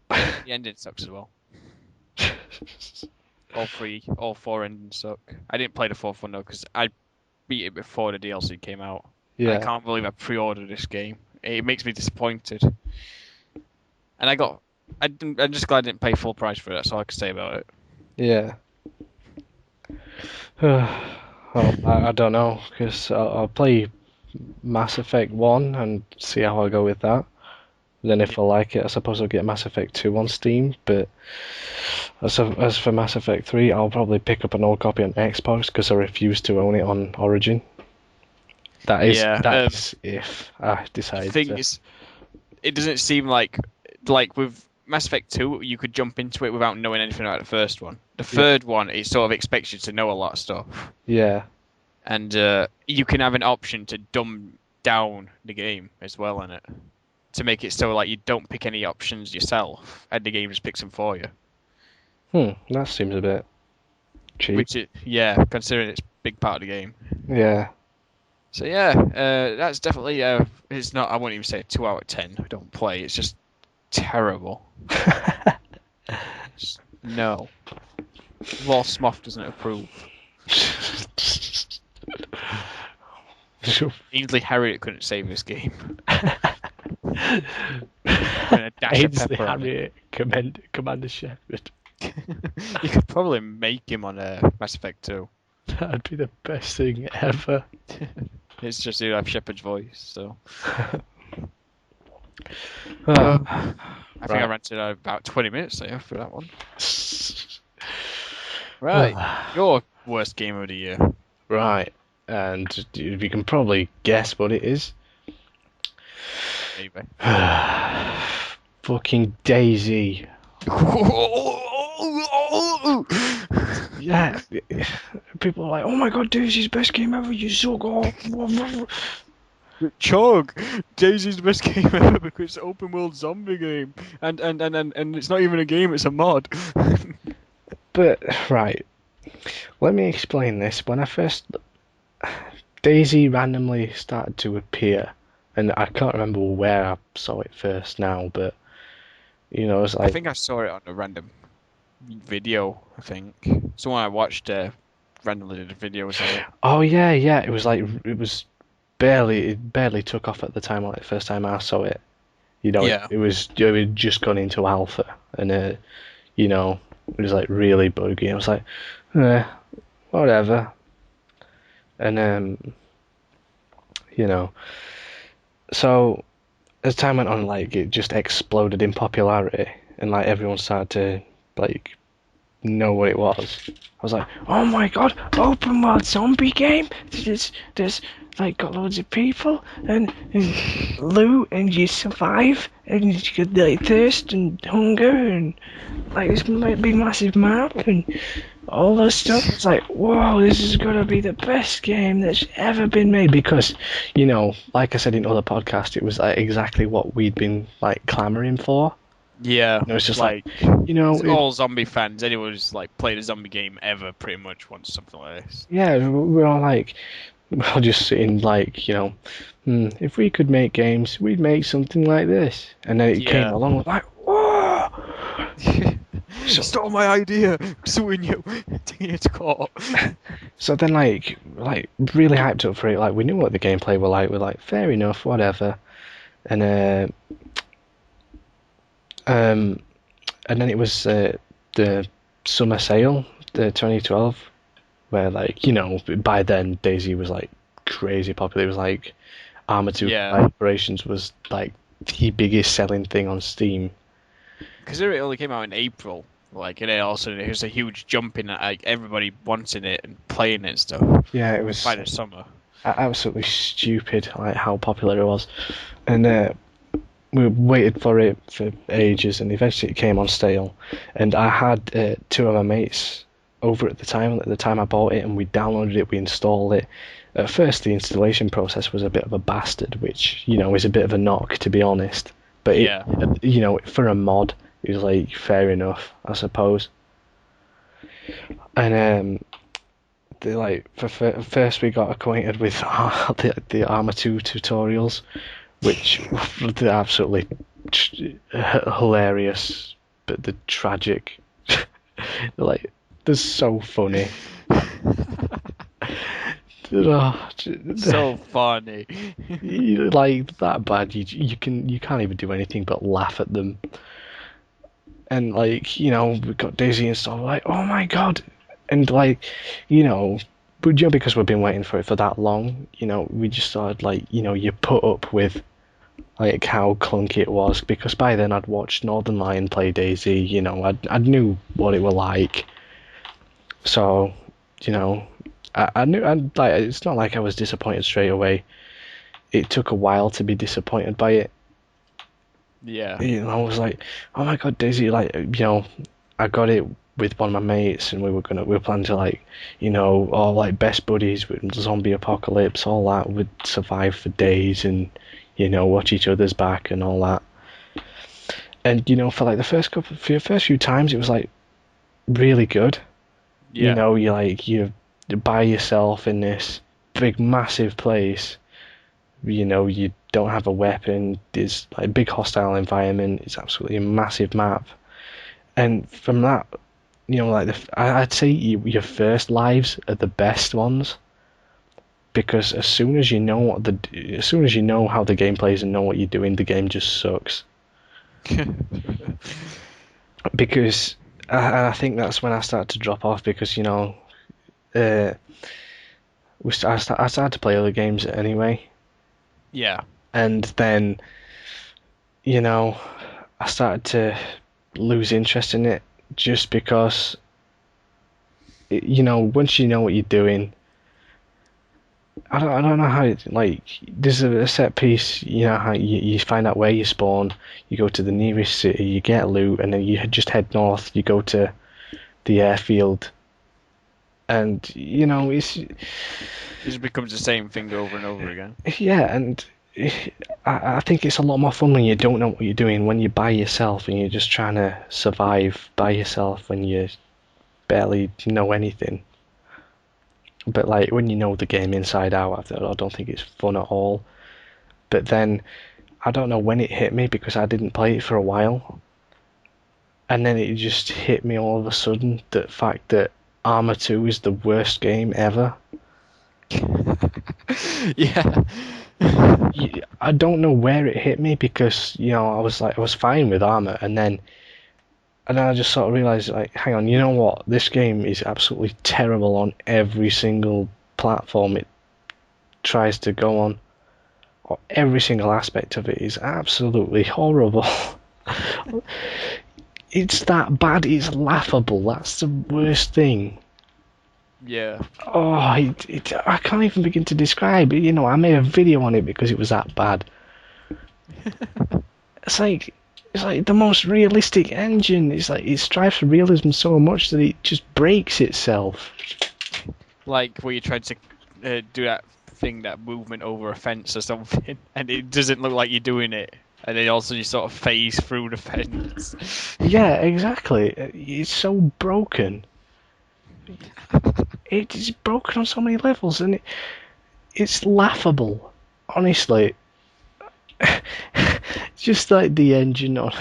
The ending sucks as well. All four endings suck. I didn't play the fourth one though because I beat it before the DLC came out. I
Yeah.
can't believe I pre-ordered this game. It makes me disappointed. And I'm just glad I didn't pay full price for it. That's all I can say about it.
Yeah. Well, I don't know because I'll play Mass Effect 1 and see how I go with that. Then if I like it, I suppose I'll get Mass Effect 2 on Steam. But as for Mass Effect 3, I'll probably pick up an old copy on Xbox because I refuse to own it on Origin. That is if I
The
decide
thing
to.
is, it doesn't seem like with Mass Effect 2, you could jump into it without knowing anything about the first one. The
Yeah.
third one, it sort of expects you to know a lot of stuff.
Yeah.
And you can have an option to dumb down the game as well in it. To make it so like you don't pick any options yourself, and the game just picks them for you.
That seems a bit cheap.
Yeah, considering it's a big part of the game.
Yeah.
So yeah, that's definitely it's not. I won't even say a 2 out of 10. Don't play. It's just terrible. No, Lord Smoth doesn't approve. Ainsley Harriott couldn't save this game. Putting a dash of
Ainsley
pepper on it.
Harriott, Commander Shepard.
You could probably make him on Mass Effect 2.
That'd be the best thing ever.
It's just you have Shepard's voice, so.
Uh,
I think I
Right.
rented about 20 minutes there for that one. Right. Your worst game of the year.
Right. And you can probably guess what it is.
Maybe.
Fucking Daisy. Yeah. People are like, oh my god, Daisy's best game ever, you suck. Oh.
Chog, Daisy's the best game ever because it's an open world zombie game, and it's not even a game; it's a mod.
But, right. Let me explain this. When I first. Daisy randomly started to appear, and I can't remember where I saw it first now, but it's
I
like,
think I saw it on a random video. I think someone I watched randomly did videos of it.
oh yeah, yeah, it was like it barely took off at the time, like the first time I saw it.
Yeah.
It had just gone into alpha, and it was like really buggy. I was like, eh, whatever, and you know, so as time went on, like it just exploded in popularity, and like everyone started to like know what it was. I was like, oh my god, open world zombie game. There's like got loads of people and loot and you survive and you get like thirst and hunger and like this big massive map and all that stuff. It's like, whoa, this is gonna be the best game that's ever been made because, like I said in other podcasts, it was like exactly what we'd been like clamoring for.
Yeah,
It's just like,
like
it,
all zombie fans, anyone who's like played a zombie game ever, pretty much wants something like this.
yeah, we're all like, we're all just sitting like, if we could make games, we'd make something like this. And then it came
Yeah.
along like, whoa! So,
Stole my idea, suing you, taking it to court.
so then like really hyped up for it. Like we knew what the gameplay were like. We're like, fair enough, whatever. And um, and then it was the summer sale, the 2012, where like by then Daisy was like crazy popular. It was like Arma 2
Yeah,
Operations was like the biggest selling thing on Steam.
because it only came out in April. Like, and then all of a sudden it was a huge jump in like everybody wanting it and playing it and stuff
Yeah, it was
by the summer.
absolutely stupid like how popular it was, and we waited for it for ages, and eventually it came on sale. And I had two of my mates over at the time. At the time I bought it, and we downloaded it, we installed it. At first, the installation process was a bit of a bastard, which is a bit of a knock, to be honest. But
Yeah.
for a mod, it was like fair enough, I suppose. And first we got acquainted with the Arma 2 tutorials, which they're absolutely hilarious, but the tragic. Like, they're so funny. Oh,
So funny.
like that bad. You can't even do anything but laugh at them. And like we got Daisy and stuff. Like, oh my god, and like but because we've been waiting for it for that long, we just started like you put up with like how clunky it was because by then I'd watched Northern Lion play Daisy. I knew what it were like. So I knew. And like it's not like I was disappointed straight away. It took a while to be disappointed by it.
Yeah.
I was like, oh my god, Daisy! Like I got it with one of my mates, and we were planning to like all like best buddies with zombie apocalypse, all that. Would survive for days and watch each other's back and all that. And for like for the first few times, it was like really good.
Yeah.
You're by yourself in this big massive place. You don't have a weapon. There's like a big hostile environment. It's absolutely a massive map. And from that, like I'd say your first lives are the best ones because as soon as you know how the game plays and know what you're doing, the game just sucks. Because I think that's when I started to drop off because uh, I started to play other games anyway,
Yeah.
and then you know I started to lose interest in it just because, once you know what you're doing, I don't know how it, like, there's a set piece, how you find out where you spawn, you go to the nearest city, you get loot, and then you just head north, you go to the airfield, and,
It just becomes the same thing over and over again.
yeah, and I think it's a lot more fun when you don't know what you're doing, when you're by yourself and you're just trying to survive by yourself when you barely know anything. But like when you know the game inside out, I don't think it's fun at all. But then I don't know when it hit me because I didn't play it for a while, and then it just hit me all of a sudden the fact that Arma 2 is the worst game ever.
Yeah.
I don't know where it hit me because I was fine with Arma, and then I just sort of realised, like, hang on, you know what? This game is absolutely terrible on every single platform it tries to go on. Or every single aspect of it is absolutely horrible. It's that bad, it's laughable. That's the worst thing.
Yeah.
Oh, I can't even begin to describe it. I made a video on it because it was that bad. It's like it's like the most realistic engine. It's like it strives for realism so much that it just breaks itself.
Like where you tried to do that thing, that movement over a fence or something, and it doesn't look like you're doing it, and then also you sort of phase through the fence.
Yeah, exactly. It's so broken. It is broken on so many levels, and it's laughable. Honestly, just like the engine on.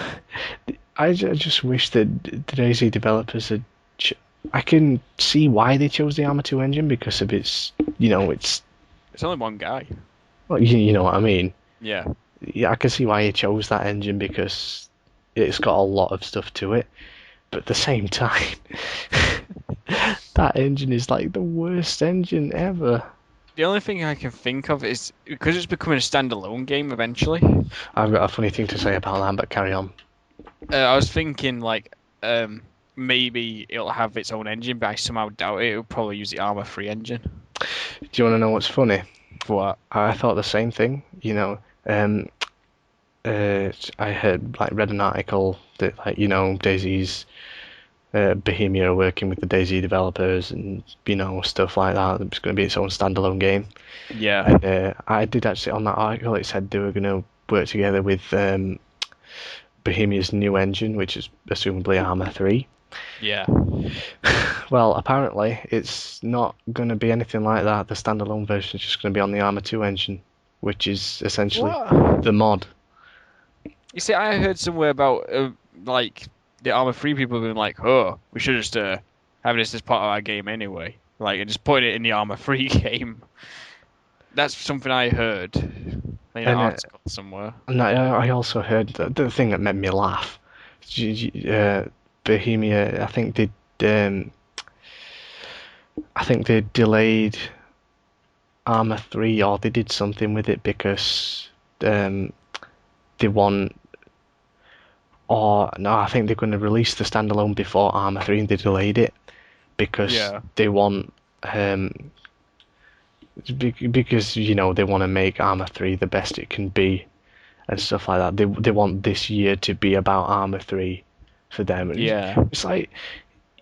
I just wish that the DayZ developers had. I can see why they chose the Arma 2 engine because of its.
It's only one guy.
Well, you know what I mean.
Yeah.
Yeah, I can see why he chose that engine because it's got a lot of stuff to it. But at the same time, that engine is like the worst engine ever.
The only thing I can think of is because it's becoming a standalone game eventually.
I've got a funny thing to say about that, but carry on.
I was thinking like maybe it'll have its own engine, but I somehow doubt it. It'll probably use the Arma 3 engine.
Do you want to know what's funny?
What?
I thought the same thing. I had like read an article that DayZ's Bohemia are working with the DayZ developers and stuff like that. It's going to be its own standalone game.
Yeah.
And I did actually on that article. It said they were going to work together with Bohemia's new engine, which is assumably Arma 3.
Yeah.
Well, apparently it's not going to be anything like that. The standalone version is just going to be on the Arma 2 engine, which is essentially
What?
the mod.
You see, I heard somewhere about like the Arma 3 people being like, "Oh, we should just have this as part of our game anyway." Like, and just put it in the Arma 3 game. That's something I heard in an
And
article somewhere.
I also heard the thing that made me laugh. Bohemia, I think they delayed Arma 3 or they did something with it because they want. Or no, I think they're going to release the standalone before Arma 3 and they delayed it because
Yeah.
they want because they want to make Arma 3 the best it can be and stuff like that. They want this year to be about Arma 3 for them. And
Yeah.
it's like,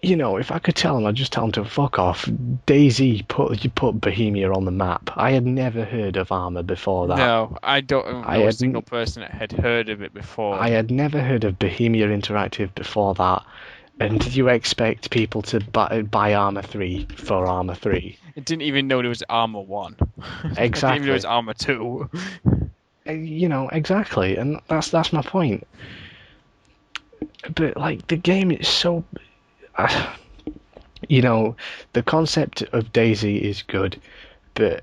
if I could tell them, I'd just tell them to fuck off. DayZ put Bohemia on the map. I had never heard of Arma before that.
No, I don't
I
know a
had
single person that had heard of it before.
I had never heard of Bohemia Interactive before that. And you expect people to buy Arma 3 for Arma 3?
I didn't even know there was Arma 1. I didn't even know there was
Exactly.
Arma 2.
Exactly, and that's my point. But like the game is so, uh, the concept of DayZ is good, but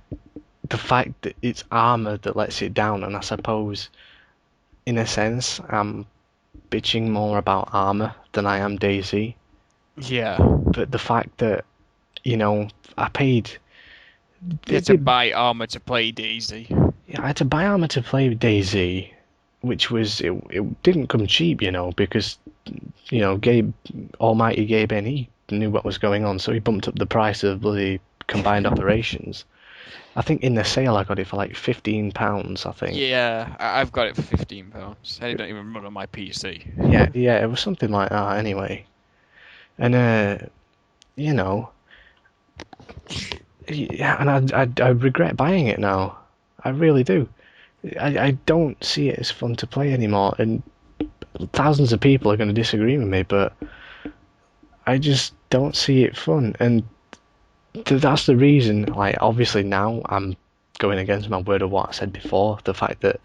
the fact that it's Arma that lets it down, and I suppose, in a sense, I'm bitching more about Arma than I am DayZ.
Yeah.
But the fact that I paid.
You had to buy Arma to play Daisy.
Yeah, I had to buy Arma to play DayZ, which was it didn't come cheap, because Gabe, Almighty Gabe N, he knew what was going on, so he bumped up the price of the combined operations. I think in the sale I got it for like £15, I think.
Yeah, I've got it for £15. I don't even run on my PC.
Yeah, yeah, it was something like that anyway. And you know, yeah, and I regret buying it now. I really do. I don't see it as fun to play anymore, and thousands of people are going to disagree with me, but I just don't see it fun, and that's the reason. Like, obviously now I'm going against my word of what I said before. The fact that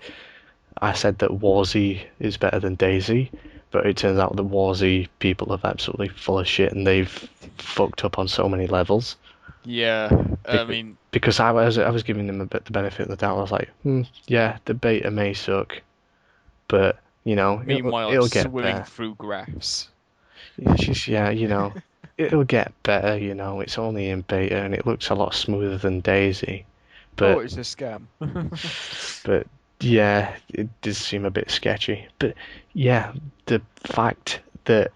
I said that Warzy is better than Daisy, but it turns out that Warzy people are absolutely full of shit, and they've fucked up on so many levels.
Yeah, I
Because,
mean,
because I was giving them a bit the benefit of the doubt. I was like, yeah, the beta may suck, but
meanwhile,
it'll
it's
get
swimming
better.
through grass.
It's just, yeah, it'll get better. It's only in beta and it looks a lot smoother than Daisy,
Oh,
but
it's a scam.
but yeah, it does seem a bit sketchy. But yeah, the fact that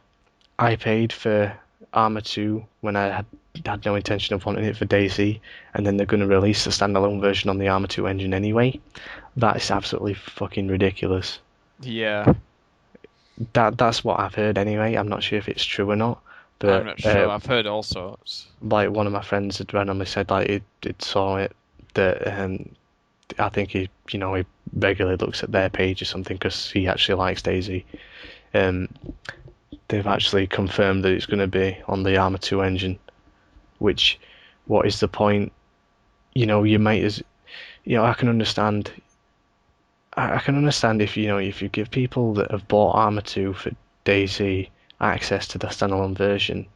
I paid for Arma 2 when I had no intention of wanting it for Daisy, and then they're going to release the standalone version on the Arma 2 engine anyway. That is absolutely fucking ridiculous.
Yeah,
That's what I've heard anyway. I'm not sure if it's true or not,
I'm
but
not sure. I've heard all sorts.
like one of my friends had randomly said like it saw it that I think he regularly looks at their page or something because he actually likes Daisy. Um, they've actually confirmed that it's going to be on the Arma 2 engine, which what is the point? You might as I can understand. I can understand if if you give people that have bought Arma 2 for Daisy access to the standalone version,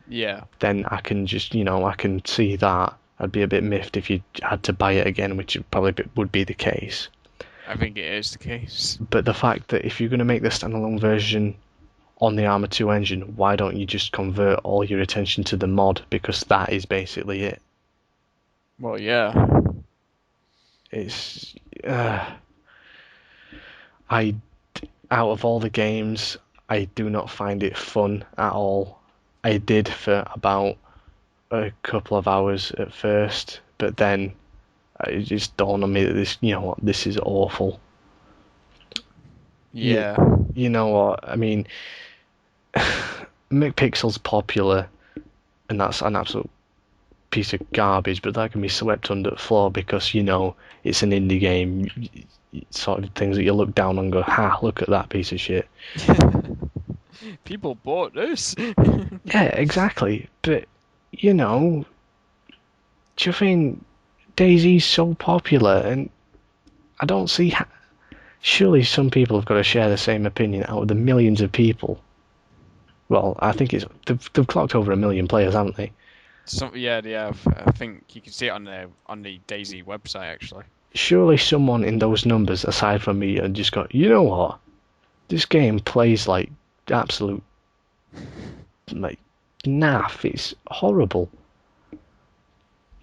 Yeah,
then I can just I can see that. I'd be a bit miffed if you had to buy it again, which would be the case.
I think it is the case.
But the fact that if you're going to make the standalone version on the Arma 2 engine, why don't you just convert all your attention to the mod? Because that is basically it.
Well, yeah.
It's I out of all the games, I do not find it fun at all. I did for about a couple of hours at first, but then it just dawned on me that this is awful. You,
Yeah.
you know what? I mean, McPixel's popular, and that's an absolute piece of garbage, but that can be swept under the floor because it's an indie game. Sort of things that you look down and go, ha, look at that piece of shit.
People bought this.
Yeah, exactly. But do you think Daisy's so popular? And I don't see. Surely some people have got to share the same opinion out of the millions of people. Well, I think they've clocked over 1 million players, haven't they?
Yeah, yeah. I think you can see it on the Daisy website actually.
Surely someone in those numbers, aside from me, and just got, you know what? This game plays like absolute like naff. It's horrible.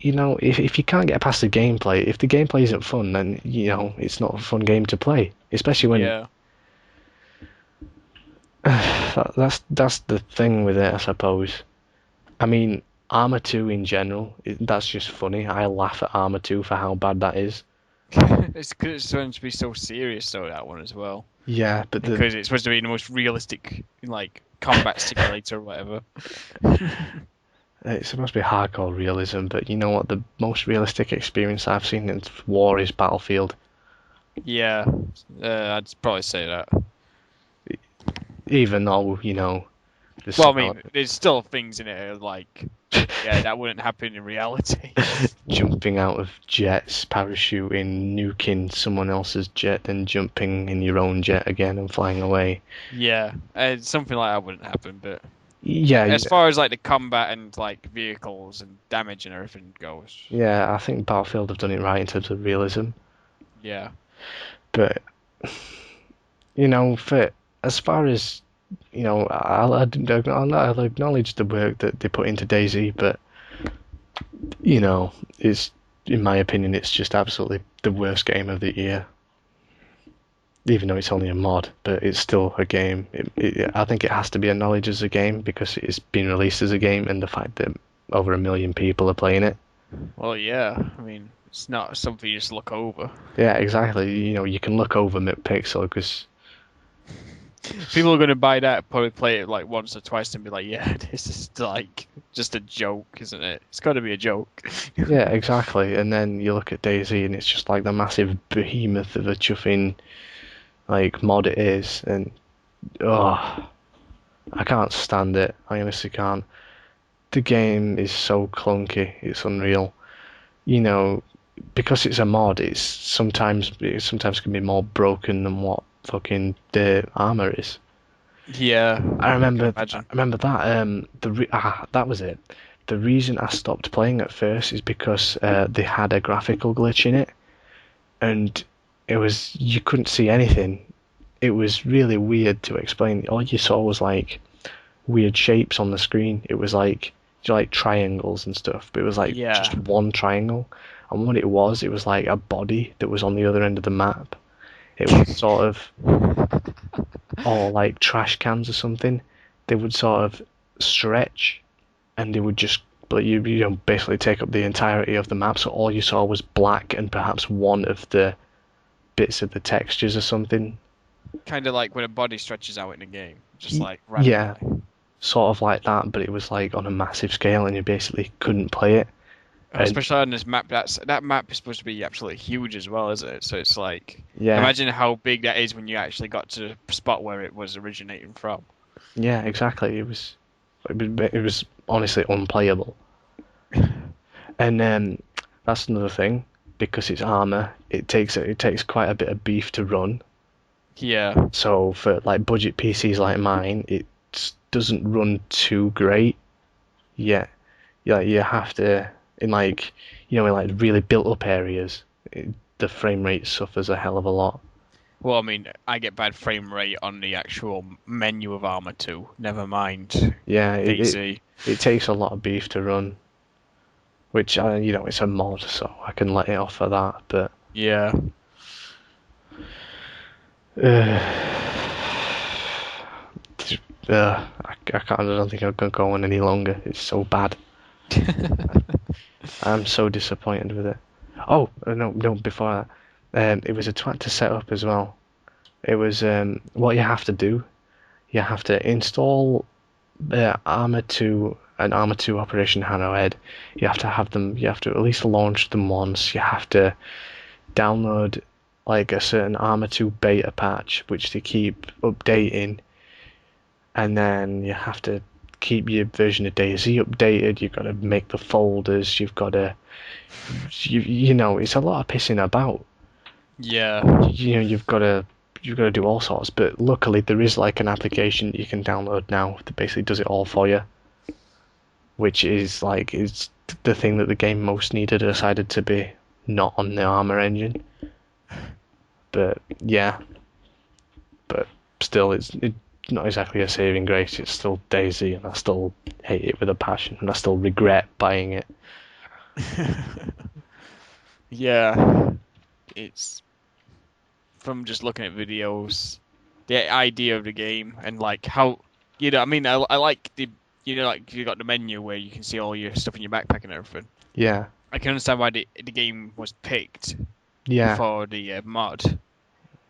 If you can't get past the gameplay, if the gameplay isn't fun, then it's not a fun game to play. Especially when
Yeah.
that's the thing with it, I suppose. I mean, Arma 2 in general, that's just funny. I laugh at Arma 2 for how bad that is.
It's because it's supposed to be so serious though, that one as well.
Yeah, but
Because it's supposed to be the most realistic like combat simulator or whatever.
it's supposed to be hardcore realism, but you know what? The most realistic experience I've seen in war is Battlefield.
Yeah. I'd probably say that.
Even though, there's
Well, I
some
mean, there's still things in it like yeah, that wouldn't happen in reality.
jumping out of jets, parachuting, nuking someone else's jet, then jumping in your own jet again and flying away.
Yeah, something like that wouldn't happen, but
Yeah,
as far as like the combat and like vehicles and damage and everything goes,
yeah, I think Battlefield have done it right in terms of realism.
yeah,
But for as far as I'll acknowledge the work that they put into Daisy, but it's in my opinion, it's just absolutely the worst game of the year. even though it's only a mod, but it's still a game. I think it has to be acknowledged as a game because it's been released as a game, and the fact that over 1 million people are playing it.
Well, yeah. I mean, it's not something you just look over.
Yeah, exactly. You know, you can look over Pixel because
People are going to buy that, probably play it like once or twice, and be like, "Yeah, this is like just a joke, isn't it? It's got to be a joke."
yeah, exactly. And then you look at DayZ, and it's just like the massive behemoth of a chuffing like mod it is, and oh, I can't stand it. I honestly can't. The game is so clunky. It's unreal. You know, because it's a mod, it sometimes can be more broken than what fucking the armor is.
Yeah, I can
I
imagine.
remember that that was it. The reason I stopped playing at first is because they had a graphical glitch in it, and it was you couldn't see anything. It was really weird to explain. All you saw was like weird shapes on the screen. It was like triangles and stuff, but it was like
Yeah,
just one triangle. And what it was like a body that was on the other end of the map. It would sort of, or like trash cans or something. They would sort of stretch, and they would just, but you know, basically take up the entirety of the map. So all you saw was black and perhaps one of the bits of the textures or something.
kind of like when a body stretches out in a game, just like
Yeah,
randomly.
sort of like that, but it was like on a massive scale, and you basically couldn't play it. And
Especially on this map, that map is supposed to be absolutely huge as well, isn't it? So it's like,
yeah,
imagine how big that is when you actually got to the spot where it was originating from.
yeah, exactly. It was honestly unplayable. And that's another thing because it's armor. It takes quite a bit of beef to run.
Yeah,
So for like budget PCs like mine, it doesn't run too great. Yeah, yeah, you have to in like in like really built up areas, the frame rate suffers a hell of a lot.
well, I mean, I get bad frame rate on the actual menu of Armor 2. Never mind
Yeah,
DayZ.
it takes a lot of beef to run, which it's a mod, so I can let it off for that. But
Yeah.
uh, I can't. I don't think I can go on any longer. It's so bad. I'm so disappointed with it. Oh no, no! Before that, it was a twat to set up as well. It was what you have to do. You have to install the Armor 2 and Armor 2 Operation Head. You have to have them. You have to at least launch them once. You have to download like a certain Armor 2 beta patch, which they keep updating, and then you have to keep your version of DayZ updated. You've got to make the folders. You've got to, it's a lot of pissing about.
Yeah.
You've got to do all sorts. But luckily, there is like an application you can download now that basically does it all for you, which is the thing that the game most needed. Decided to be not on the Armor engine, but yeah, but still, it's not exactly a saving grace. It's still DayZ, and I still hate it with a passion, and I still regret buying it.
Yeah. It's from just looking at videos, the idea of the game and like how, I mean, I like the, like you got the menu where you can see all your stuff in your backpack and everything.
Yeah,
I can understand why the game was picked
yeah,
for the mod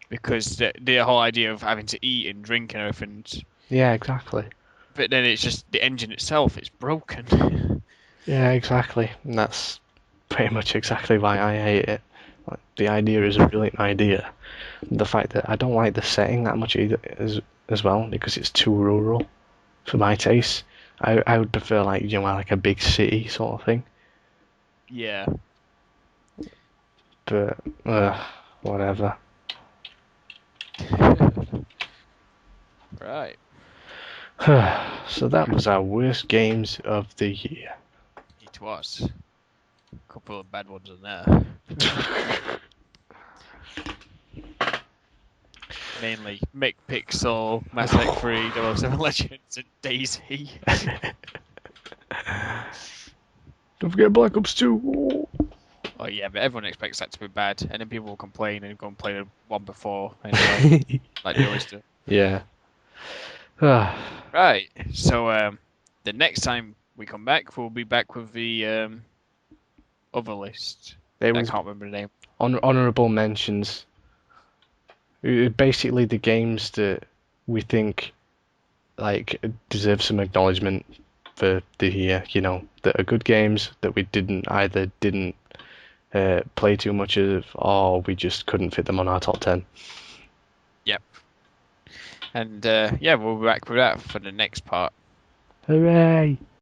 because the whole idea of having to eat and drink and everything,
yeah, exactly.
but then it's just the engine itself is broken.
Yeah, exactly. And that's pretty much exactly why I hate it. Like, the idea is a brilliant idea. The fact that I don't like the setting that much either as well because it's too rural for my taste. I would prefer like like a big city sort of thing.
Yeah.
But whatever.
Right.
So that was our worst games of the year.
It was. A couple of bad ones in there. Mainly McPixel, Mass Effect 3, 007 Legends, and DayZ.
Don't forget Black Ops 2.
Well, yeah, but everyone expects that to be bad, and then people will complain and go and play the one before anyway, like they always do.
Yeah. Ah,
Right. So the next time we come back, we'll be back with the other list.
it
I
was
can't remember the name.
honorable mentions. Basically, the games that we think like deserve some acknowledgement for the year. You know, that are good games that we didn't play too much of, or we just couldn't fit them on our top 10.
Yep. And yeah, we'll be back with that for the next part.
Hooray!